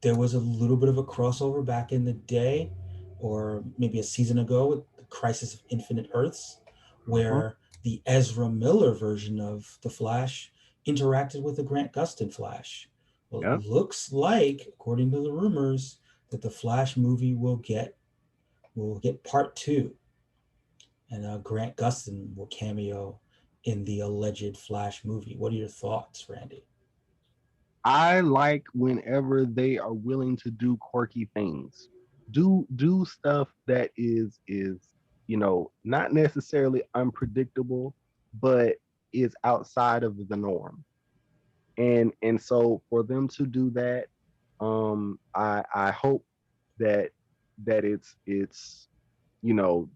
there was a little bit of a crossover back in the day, or maybe a season ago, with the Crisis of Infinite Earths, Hmm. where the Ezra Miller version of the Flash interacted with the Grant Gustin Flash. Well, it Yep. looks like, according to the rumors, that the Flash movie will get part two, and Grant Gustin will cameo in the alleged Flash movie. What are your thoughts, Randy? I like whenever they are willing to do quirky things. Do stuff that is not necessarily unpredictable, but is outside of the norm. And so for them to do that, I hope that it's you know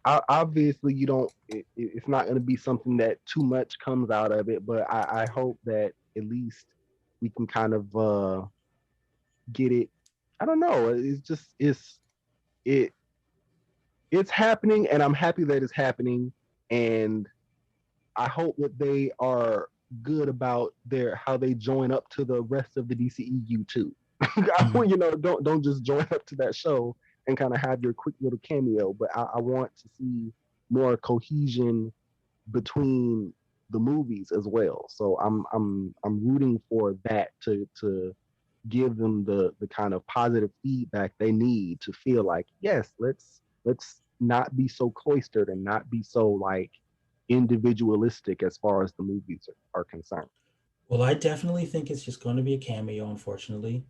obviously you don't it's not going to be something that too much comes out of it, but I hope that at least we can kind of get it. I don't know, it's just it it's happening, and I'm happy that it's happening. And I hope that they are good about their how they join up to the rest of the DCEU too. Mhm. Don't just join up to that show and kind of have your quick little cameo, but I want to see more cohesion between the movies as well. So I'm rooting for that to give them the kind of positive feedback they need to feel like, yes, let's not be so cloistered and not be so like individualistic as far as the movies are concerned. Well, I definitely think it's just going to be a cameo, unfortunately,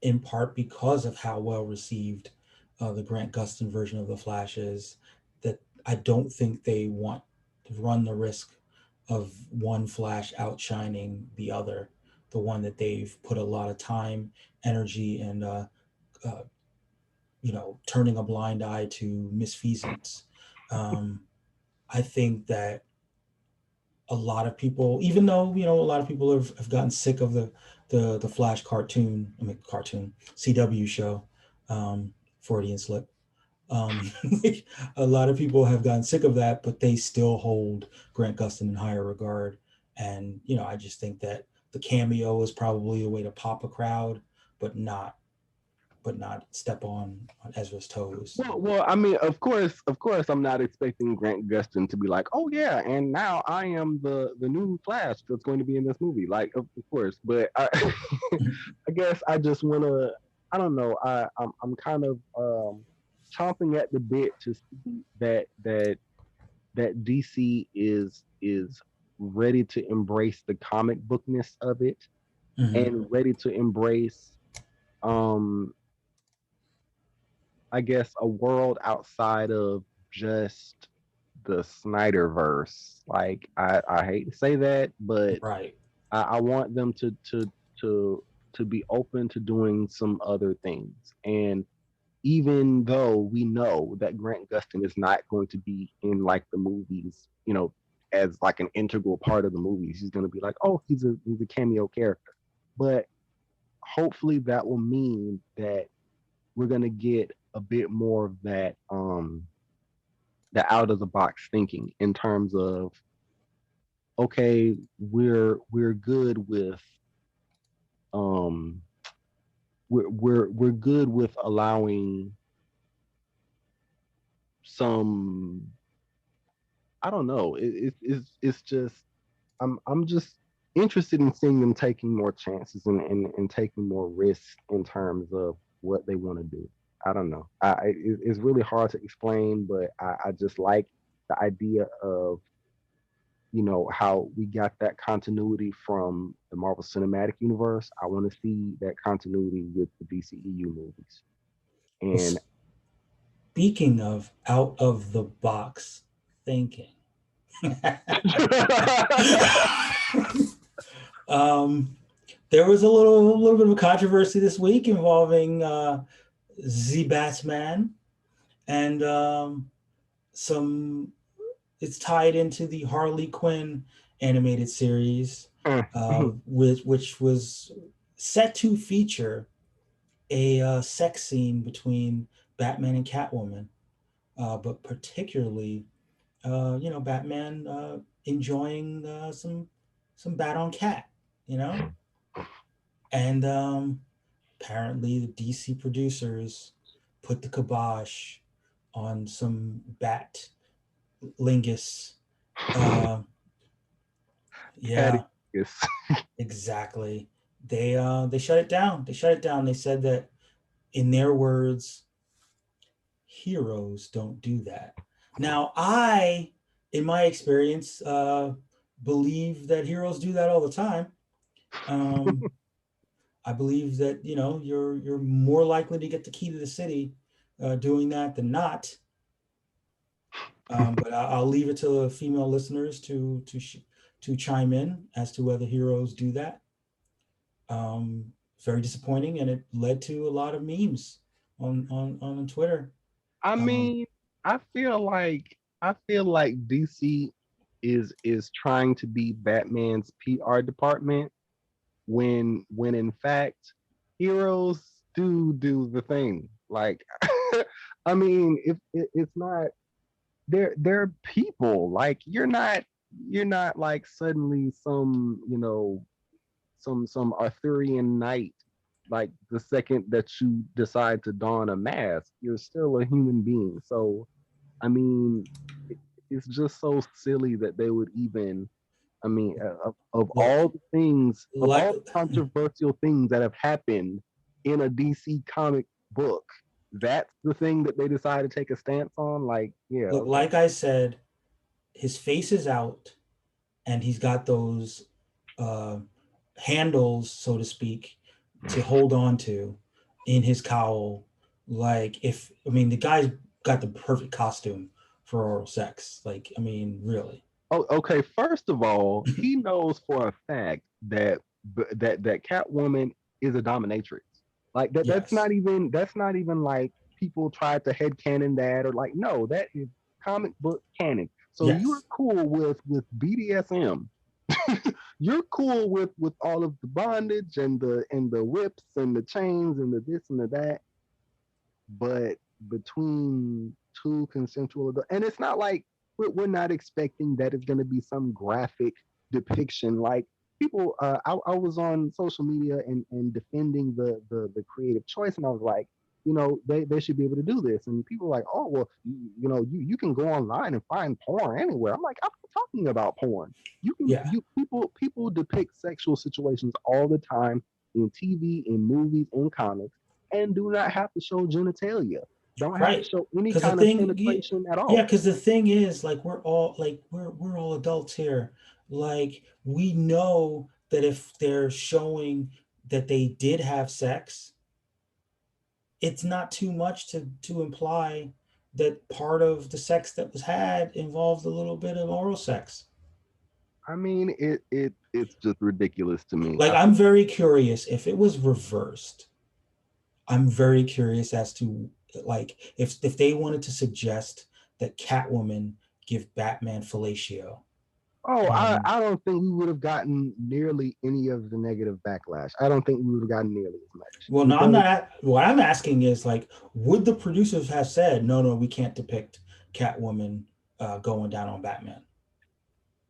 in part because of how well received the Grant Gustin version of the Flash is. That I don't think they want to run the risk of one Flash outshining the other, the one that they've put a lot of time, energy, and uh, turning a blind eye to misfeasance. Um, I think that a lot of people, even though a lot of people have gotten sick of the Flash cartoon, I mean cartoon CW show, Freudian slip. Um, a lot of people have gotten sick of that, but they still hold Grant Gustin in higher regard. And I just think that the cameo is probably a way to pop a crowd, but not step on Ezra's toes. Well, I mean, of course, I'm not expecting Grant Gustin to be like, oh yeah, and now I am the new Flash that's going to be in this movie. Like, of course, but I guess I just want to. I don't know. I'm kind of chomping at the bit to see that DC is ready to embrace the comic bookness of it Mhm. and ready to embrace um I guess a world outside of just the Snyderverse. Like I hate to say that, but Right. I want them to to be open to doing some other things. And even though we know that Grant Gustin is not going to be in like the movies, as like an integral part of the movies, he's going to be like, oh, he's a cameo character. But hopefully that will mean that we're going to get a bit more of that the out of the box thinking in terms of, okay, we're good with um we're good with allowing some, I don't know, it's just I'm just interested in seeing them taking more chances and taking more risks in terms of what they want to do. I don't know. It's really hard to explain, but I just like the idea of how we got that continuity from the Marvel Cinematic Universe. I want to see that continuity with the DCEU movies. Well, And speaking of out of the box thinking, um, there was a little bit of a controversy this week involving the Batman and some. It's tied into the Harley Quinn animated series, which was set to feature a sex scene between Batman and Catwoman, but particularly, Batman enjoying some bat on cat, and apparently the DC producers put the kibosh on some bat lingus. Uh, Catty yeah, is exactly. They shut it down. They shut it down. They said that, in their words, heroes don't do that. Now, in my experience, believe that heroes do that all the time. Um, I believe that you're more likely to get the key to the city doing that than not. But I'll leave it to the female listeners to chime in as to whether heroes do that. Very disappointing, and it led to a lot of memes on Twitter. I Um, mean, I feel like DC is trying to be Batman's PR department when in fact heroes do the thing. Like I mean, if it's not, they're people. Like you're not. you're not like suddenly some, you know, some Arthurian knight. Like the second that you decide to don a mask, you're still a human being. So I mean, it, it's just so silly that they would even. I mean, of Look, all the things, of like all the controversial things that have happened in a DC comic book, that's the thing that they decide to take a stance on. Like, yeah, look, okay. like I said, his face is out, and he's got those uh, handles, so to speak, to hold on to in his cowl. Like, if I mean, the guy's got the perfect costume for oral sex. Like, I mean, really. Oh, okay. First of all, he knows for a fact that that Catwoman is a dominatrix. Like that. Yes. That's not even like people tried to headcanon that or like no, that is comic book canon. So you're Yes. cool with BDSM. You're cool with all of the bondage and the whips and the chains and the this and the that. But between two consensual adults, and it's not like we're not expecting that it's going to be some graphic depiction. Like people, I was on social media and defending the creative choice, and I was like, you know, they should be able to do this. And people are like, oh well, you know, you can go online and find porn anywhere. I'm like, I'm not talking about porn. You can Yeah. you people depict sexual situations all the time in TV, in movies, in comics, and do not have to show genitalia. Don't have to Right. show any Because the kind of thing, penetration at yeah, all. because the thing is, like, we're all adults here. Like, we know that if they're showing that they did have sex, it's not too much to imply that part of the sex that was had involved a little bit of oral sex. I mean, it's just ridiculous to me. Like, I'm very curious if it was reversed. I'm very curious as to, like, if they wanted to suggest that Catwoman give Batman fellatio. Oh, And I don't think we would have gotten nearly any of the negative backlash. I don't think we would have gotten nearly as much well, no, I'm because not. What I'm asking is, like, would the producers have said, no, no, we can't depict Catwoman going down on Batman?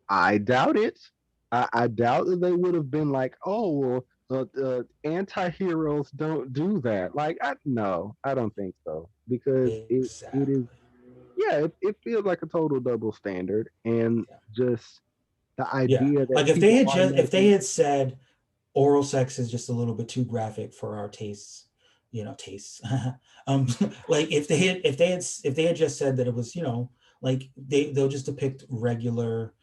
I doubt it. I doubt that they would have been like, oh, well, anti-heroes don't do that. Like, no, I don't think so because it is, Exactly. yeah, it feels like a total double standard and Yeah. just the Yeah. idea that Like, if they people had just if they automatically. had said oral sex is just a little bit too graphic for our tastes, tastes. um, like, if they had just said that it was, like, they'll just depict regular,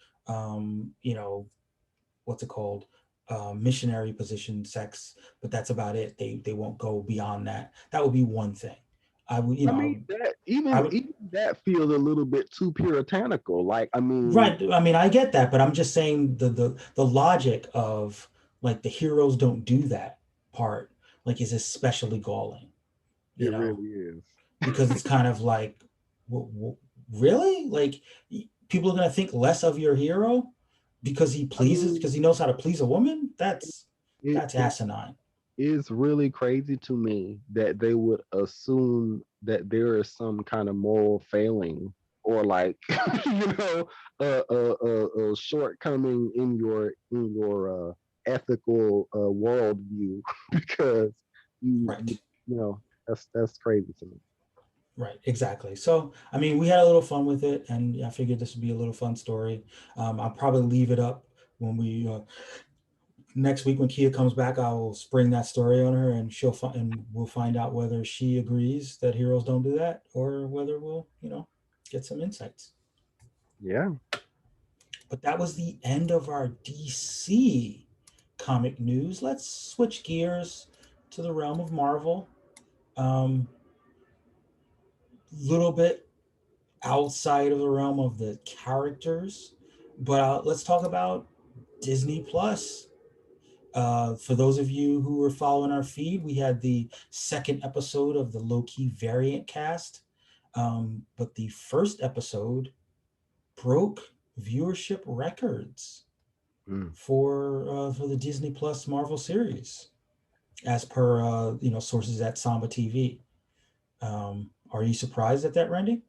what's it called, missionary position sex, but that's about it. They won't go beyond that. That would be one thing. I would, I mean, that I would. even that feels a little bit too puritanical. Like, I mean, Right. I mean, I get that, but I'm just saying the logic of, like, the heroes don't do that part, like, is especially galling, you it know, really is. because it's kind of like, really, like, people are gonna think less of your hero I mean, because he knows how to please a woman. it, That's it asinine. is really crazy to me that they would assume that there is some kind of moral failing or like you know a shortcoming in your ethical worldview because Right. you know that's crazy to me. Right, exactly. So, I mean, we had a little fun with it, and I figured this would be a little fun story. I'll probably leave it up when we next week when Kia comes back. I will spring that story on her, and and we'll find out whether she agrees that heroes don't do that, or whether we'll, get some insights. Yeah. But that was the end of our DC comic news. Let's switch gears to the realm of Marvel. Little bit outside of the realm of the characters, but let's talk about Disney Plus. For those of you who were following our feed, we had the second episode of the Loki variant cast, but the first episode broke viewership records Mm. for the Disney Plus Marvel series, as per sources at Samba TV. Are you surprised at that, Randy?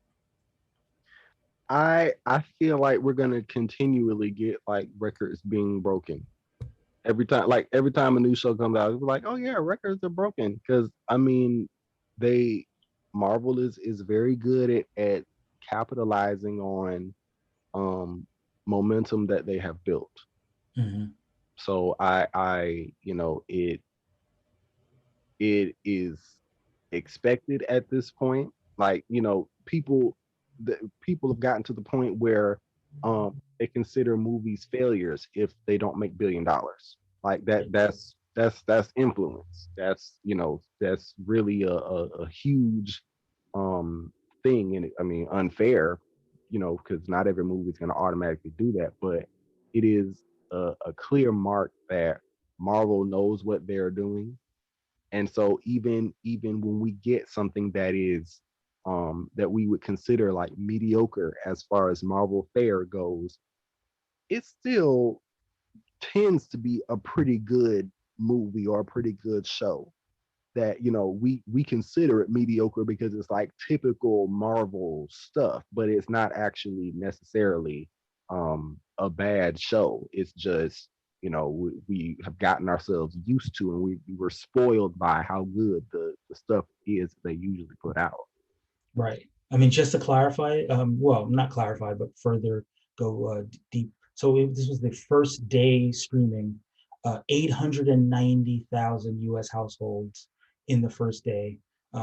I feel like we're gonna continually get like records being broken every time a new show comes out. It's like, oh yeah, records are broken because I mean, they Marvel is very good at capitalizing on momentum that they have built. Mhm. So I it is expected at this point. Like, people have gotten to the point where they consider movies failures if they don't make $1 billion. Like that's influence. That's really a huge thing. And I mean unfair, because not every movie is going to automatically do that, but it is a clear mark that Marvel knows what they're doing. And so even when we get something that is that we would consider like mediocre as far as Marvel fare goes, it still tends to be a pretty good movie or a pretty good show that we consider it mediocre because it's like typical Marvel stuff, but it's not actually necessarily a bad show. It's just we have gotten ourselves used to, and we were spoiled by how good the stuff is they usually put out. Right. I mean, just to clarify, well, not clarify, but further go deep. So this was the first day streaming, 890,000 U.S. households in the first day,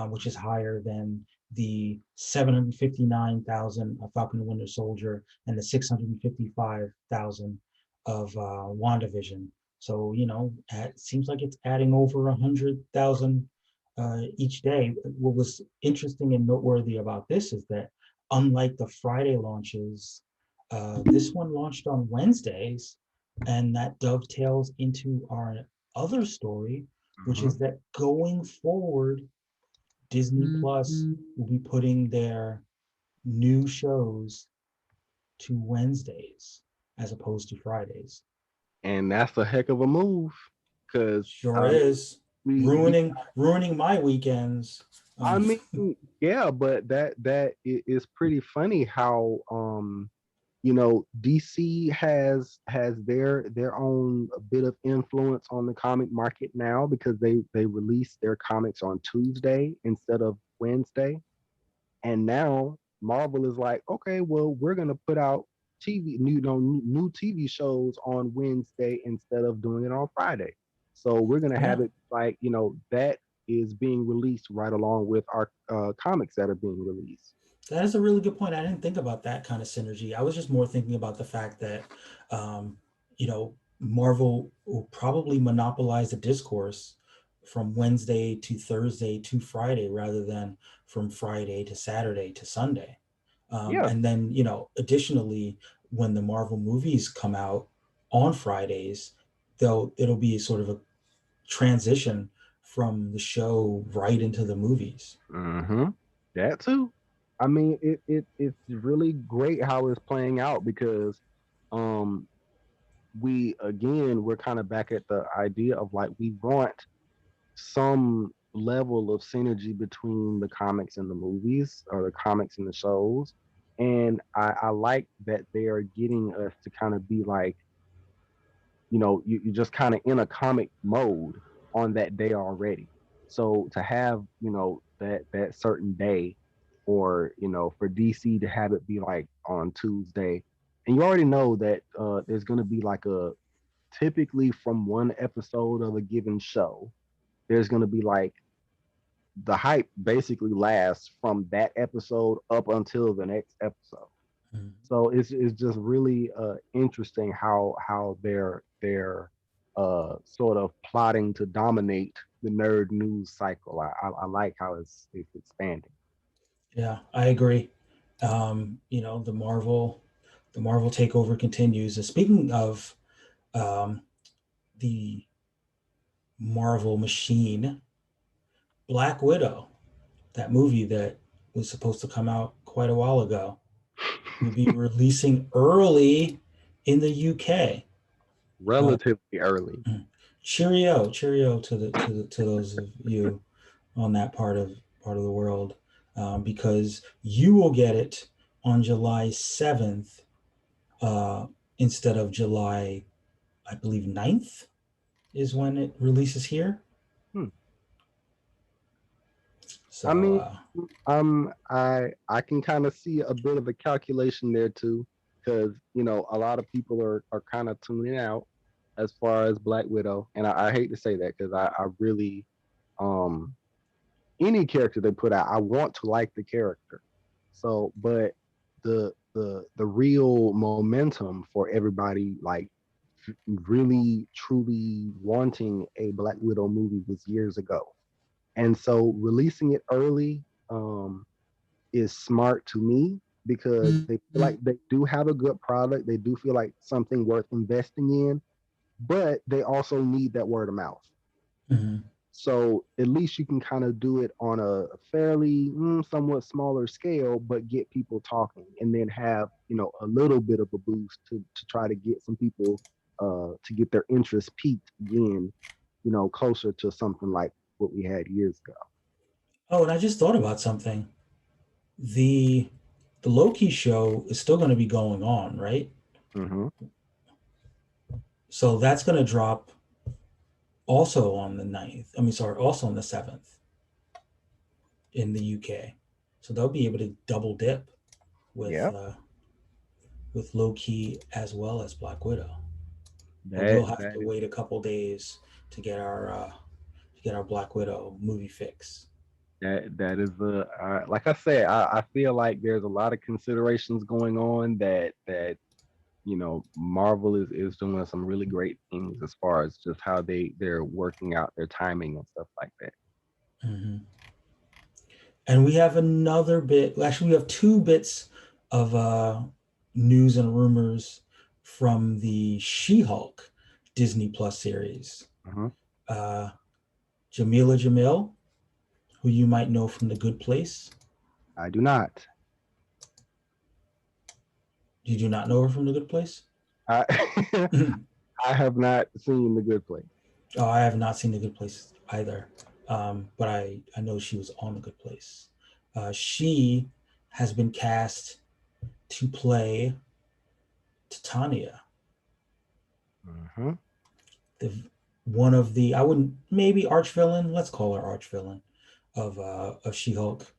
which is higher than the 759,000 of Falcon and Winter Soldier and the 655,000 of WandaVision. So, it seems like it's adding over 100,000 each day. What was interesting and noteworthy about this is that, unlike the Friday launches, this one launched on Wednesdays, and that dovetails into our other story, which Mhm. is that going forward, Disney Plus will be putting their new shows to Wednesdays as opposed to Fridays. And that's a heck of a move because Sure is we ruining my weekends. I Um, mean, yeah, but is pretty funny how DC has their own bit of influence on the comic market now because they release their comics on Tuesday instead of Wednesday. And now Marvel is like, okay, well, we're gonna put out new TV shows on Wednesday instead of doing it on Friday. So we're gonna yeah, have it like that is being released right along with our comics that are being released. that is a really good point. I didn't think about that kind of synergy. I was just more thinking about the fact that, Marvel will probably monopolize the discourse from Wednesday to Thursday to Friday rather than from Friday to Saturday to Sunday. Yeah, And then, additionally, when the Marvel movies come out on Fridays, it'll be sort of a transition from the show right into the movies. mm-hmm. That too. I mean, it's really great how it's playing out because um we're kind of back at the idea of like we want some level of synergy between the comics and the movies or the comics and the shows. And I like that they are getting us to kind of be like, you're just kind of in a comic mode on that day already. So to have, that certain day or, for DC to have it be like on Tuesday, and you already know that there's going to be like a typically from one episode of a given show, there's going to be like the hype basically lasts from that episode up until the next episode. Mhm. So it's just really interesting how they're sort of plotting to dominate the nerd news cycle. I like how it's expanding. Yeah, I agree. The Marvel takeover continues. And speaking of um, the Marvel machine, Black Widow, that movie that was supposed to come out quite a while ago, will be releasing early in the UK. Uh, Relatively early. cheerio to those of you on that part of the world, because you will get it on July 7th instead of July, I believe, 9th is when it releases here. Hmm. So, I mean, I can kind of see a bit of a calculation there too, because a lot of people are kind of tuning out as far as Black Widow, and I hate to say that because I really um any character they put out, I want to like the character. So, but the real momentum for everybody like really truly wanting a Black Widow movie was years ago. And so releasing it early is smart to me because they feel like they do have a good product. They do feel like something worth investing in, but they also need that word of mouth. mhm. So at least you can kind of do it on a fairly somewhat smaller scale, but get people talking, and then have a little bit of a boost to try to get some people to get their interest peaked again, closer to something like what we had years ago. Oh, and I just thought about something. The the Loki show is still going to be going on, right? Hmm. So that's going to drop also on the 9th. I mean, sorry, also on the 7th in the UK. So they'll be able to double dip with Yeah, Loki as well as Black Widow. But that we'll have that to wait a couple days to get our Black Widow movie fix. that is like I said, I feel like there's a lot of considerations going on that Marvel is doing some really great things as far as just how they're working out their timing and stuff like that. Hmm. And we have another bit. Actually, we have two bits of news and rumors from the She-Hulk Disney Plus series. Hmm. Uh, Jamila Jamil, who you might know from The Good Place. I do not. Did you not know her from The Good Place? I Oh, I have not seen The Good Place. I have not seen The Good Place either, but I know she was on The Good Place. She has been cast to play Titania, Hmm. the one of the, I wouldn't, maybe arch villain. Let's call her arch villain of She Hulk.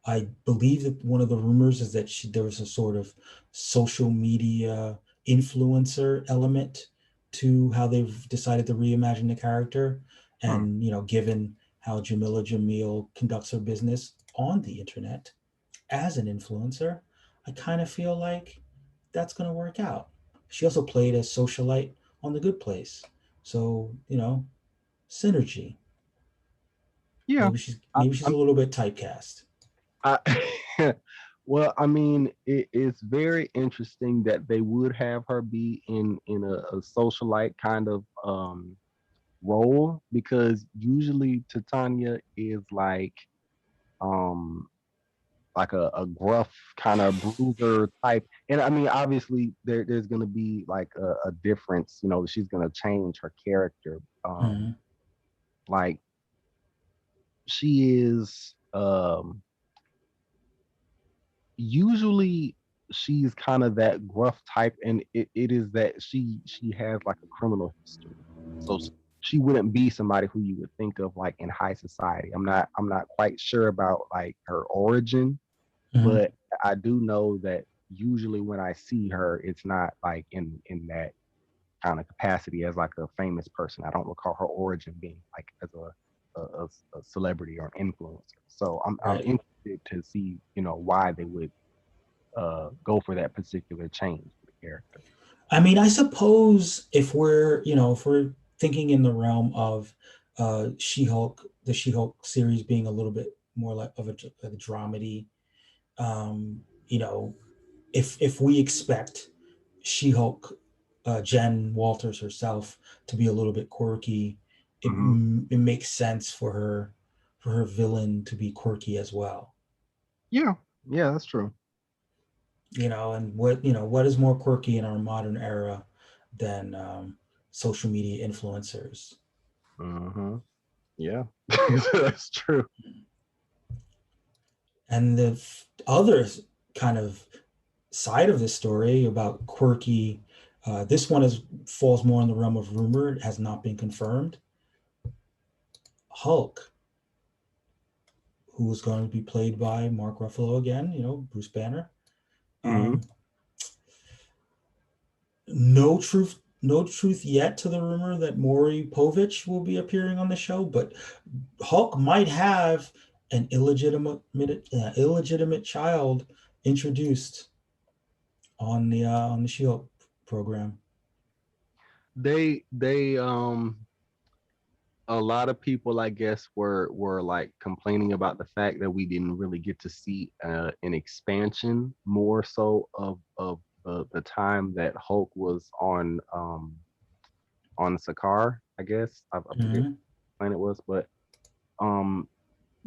I believe that one of the rumors is that there was a sort of social media influencer element to how they've decided to reimagine the character. Hmm. And, given how Jamila Jamil conducts her business on the internet as an influencer, I kind of feel like that's going to work out. She also played as socialite on The Good Place. So, synergy. Yeah. Maybe she's a I'm little bit typecast. I well, I mean, it's very interesting that they would have her be in a socialite kind of role, because usually Titania is um like a gruff kind of bruiser type. And I mean, obviously there's gonna be like a difference, she's gonna change her character. Mhm. Like she is usually she's kind of that gruff type, and it is that she has like a criminal history. So she wouldn't be somebody who you would think of like in high society. I'm not quite sure about like her origin, Mhm. but I do know that usually when I see her, it's not like in that kind of capacity as like a famous person. I don't recall her origin being like as a celebrity or an influencer. So I'm Right. interested to see why they would go for that particular change for the character. I mean, I suppose if we're thinking in the realm of She-Hulk, the She-Hulk series being a little bit more like of a dramedy, um, you know, if we expect She-Hulk, Jen Walters herself to be a little bit quirky, Hmm. it makes sense for her villain to be quirky as well. Yeah, yeah, that's true. And what is more quirky in our modern era than social media influencers? Hmm. Yeah, that's true. And the other kind of side of this story about quirky, this one falls more in the realm of rumor. It has not been confirmed. Hulk, who is going to be played by Mark Ruffalo again, Bruce Banner. Mhm. No truth yet to the rumor that Maury Povich will be appearing on the show, but Hulk might have an illegitimate child introduced on the Shield program. They a lot of people, I guess, were like complaining about the fact that we didn't really get to see an expansion more so of the time that Hulk was on Sakaar, I guess. I forget Mhm. what planet it was, but um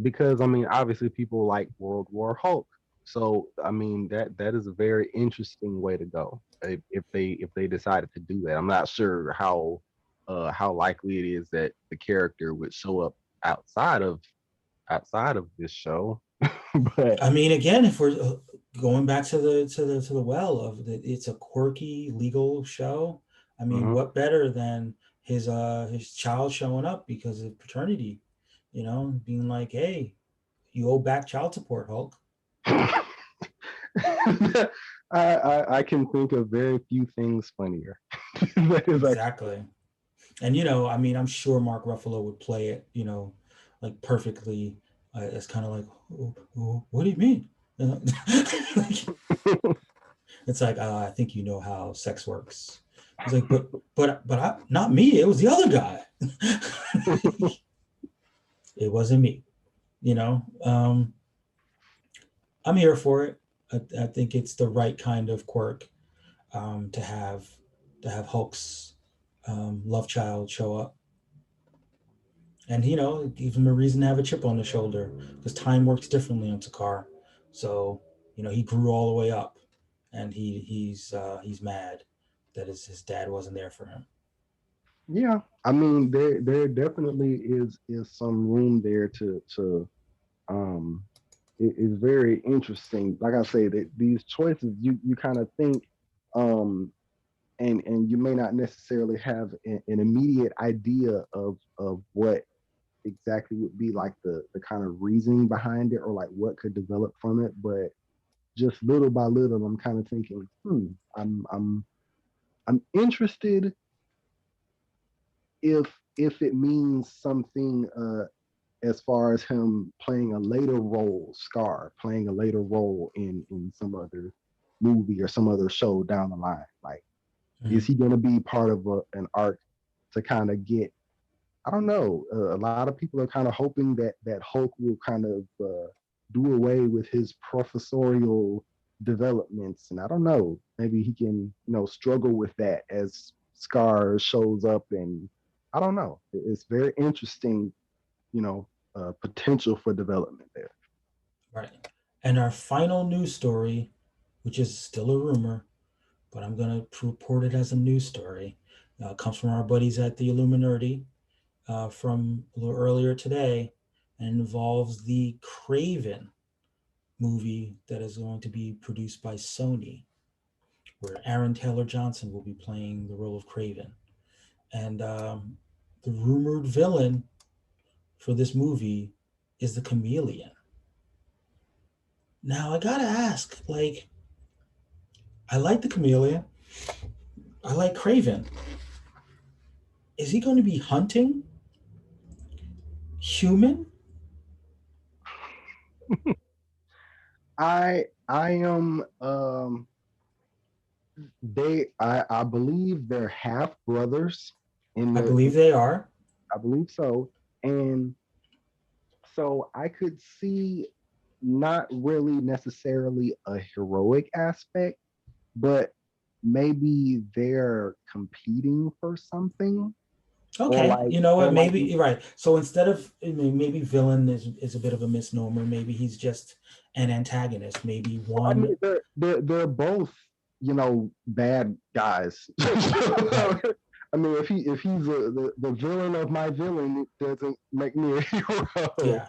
because I mean obviously people like World War Hulk. So I mean that is a very interesting way to go if they decided to do that. I'm not sure how likely it is that the character would show up outside of outside of this show. But I mean, again, if we're going back to the well of it's a quirky legal show. I mean, mhm. what better than his child showing up because of paternity, being like, hey, you owe back child support, Hulk. I can think of very few things funnier. That is actually Exactly. And I mean, I'm sure Mark Ruffalo would play it, like perfectly. It's kind of like, what do you mean? It's like, I think you know how sex works. He's like, not me. It was the other guy. It wasn't me. You know, I'm here for it. I think it's the right kind of quirk, to have Hulk's love child show up, and it gives him a reason to have a chip on his shoulder because time works differently on Takar. So he grew all the way up, and he's mad that his dad wasn't there for him. yeah. I mean there definitely is some room there to um it is very interesting. Like I say, that these choices you kind of think, um, and you may not necessarily have an immediate idea of what exactly would be like the kind of reasoning behind it or like what could develop from it, but just little by little, I'm kind of thinking, I'm interested if it means something as far as him playing a later role, Scar playing a later role in some other movie or some other show down the line. Like, is Mhm. he going to be part of an arc to kind of get? I don't know. A lot of people are kind of hoping that Hulk will kind of do away with his professorial developments, and I don't know. Maybe he can, struggle with that as Scar shows up, and I don't know. It's very interesting, potential for development there. Right. And our final news story, which is still a rumor, but I'm going to report it as a news story, comes from our buddies at the Illuminati, from a little earlier today, and involves the Craven movie that is going to be produced by Sony, where Aaron Taylor Johnson will be playing the role of Craven. And the rumored villain for this movie is the Chameleon. Now, I got to ask, like, I like the Chameleon. I like Craven. Is he going to be hunting human? I am I believe they're half brothers in I the believe they are. I believe so. And so I could see not really necessarily a heroic aspect, but maybe they're competing for something or Okay, like you know or what? like Maybe you're right. So instead of, I mean, maybe villain is a bit of a misnomer. Maybe he's just an antagonist. Maybe I mean one. they're both, bad guys. Right. I mean if he's the villain of my villain, it doesn't make me a hero. Yeah.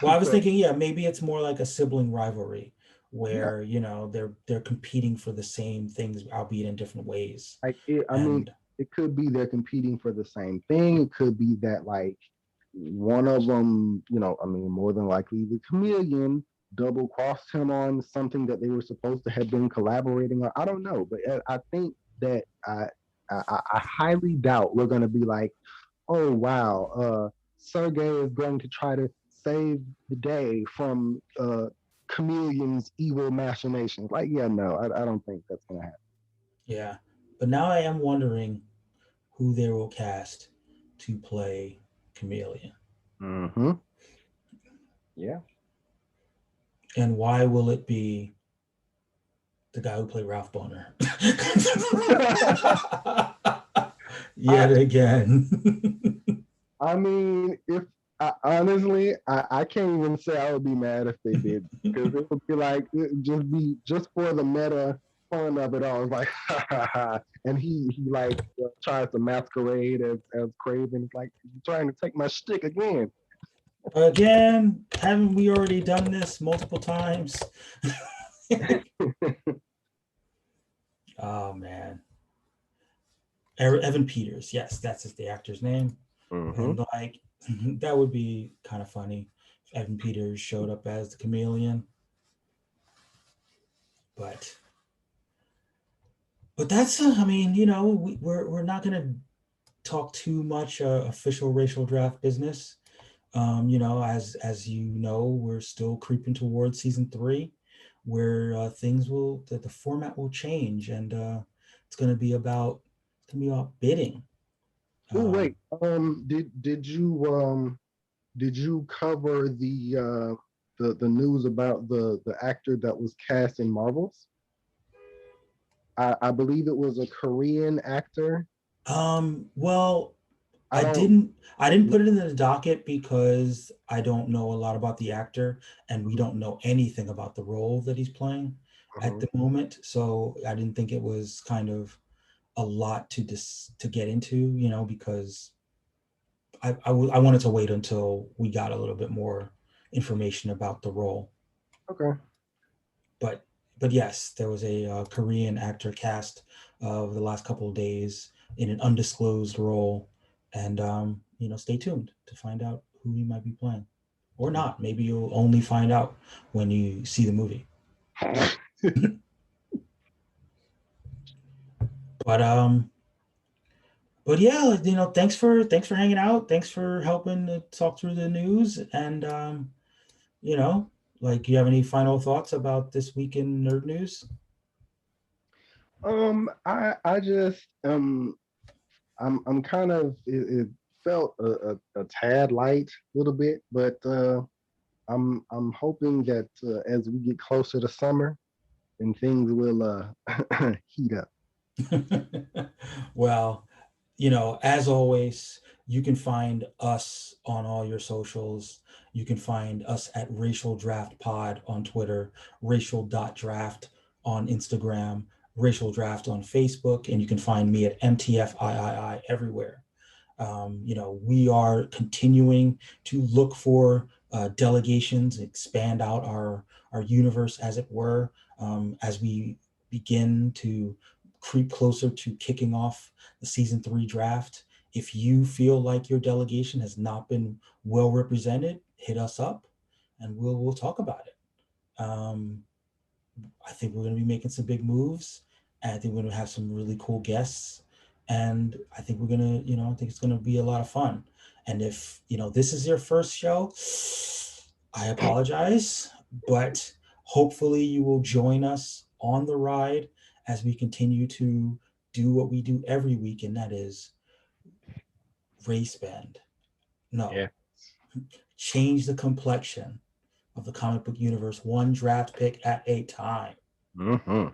Well, I was So thinking, yeah, maybe it's more like a sibling rivalry where they're competing for the same things, albeit in different ways. I mean, it could be they're competing for the same thing. It could be that like one of them, more than likely the Chameleon double crossed him on something that they were supposed to have been collaborating on. I don't know, but I think that I highly doubt we're going to be like, oh wow, Sergey is going to try to save the day from Chameleon's evil machinations. Like, yeah, no, I don't think that's going to happen. Yeah, but now I am wondering who they will cast to play Chameleon. Mm-hmm. Yeah. And why will it be the guy who played Ralph Boner? Yet again. I mean, if honestly, I can't even say I would be mad if they did, because it would be like just for the meta fun of it all. It's like, ha ha ha, and he like tries to masquerade as Craven. It's like, you're trying to take my shtick again. Again, haven't we already done this multiple times? Oh man, Evan Peters. Yes, that's the actor's name. Mm-hmm. And like that would be kind of funny if Evan Peters showed up as the Chameleon. But that's I mean, we're not gonna talk too much official racial draft business. As we're still creeping towards season 3, where the format will change, and it's gonna be about bidding. Oh wait, did you cover the news about the actor that was cast in Marvels? I believe it was a Korean actor. Well, I didn't put it in the docket because I don't know a lot about the actor, and we don't know anything about the role that he's playing at the moment. So I didn't think it was kind of a lot to get into, because I wanted to wait until we got a little bit more information about the role. Okay. But yes, there was a Korean actor cast over the last couple of days in an undisclosed role, and stay tuned to find out who he might be playing, or not. Maybe you'll only find out when you see the movie. But yeah, thanks for hanging out. Thanks for helping to talk through the news, and you have any final thoughts about this week in nerd news? I just I'm kind of it felt a tad light a little bit, but I'm hoping that as we get closer to summer, and things will heat up. Well, as always, you can find us on all your socials. You can find us at Racial Draft Pod on Twitter, racial.draft on Instagram, Racial Draft on Facebook, and you can find me at MTFIII everywhere. We are continuing to look for delegations, expand out our universe, as it were, as we begin to creep closer to kicking off the season 3 draft. If you feel like your delegation has not been well represented, hit us up and we'll talk about it. I think we're going to be making some big moves, and I think we're going to have some really cool guests, and I think we're going to, I think it's going to be a lot of fun. And if, this is your first show, I apologize, but hopefully you will join us on the ride as we continue to do what we do every week, and that is race bend. No. Yeah. Change the complexion of the comic book universe, one draft pick at a time. Mm-hmm.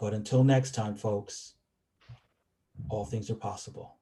But until next time, folks, all things are possible.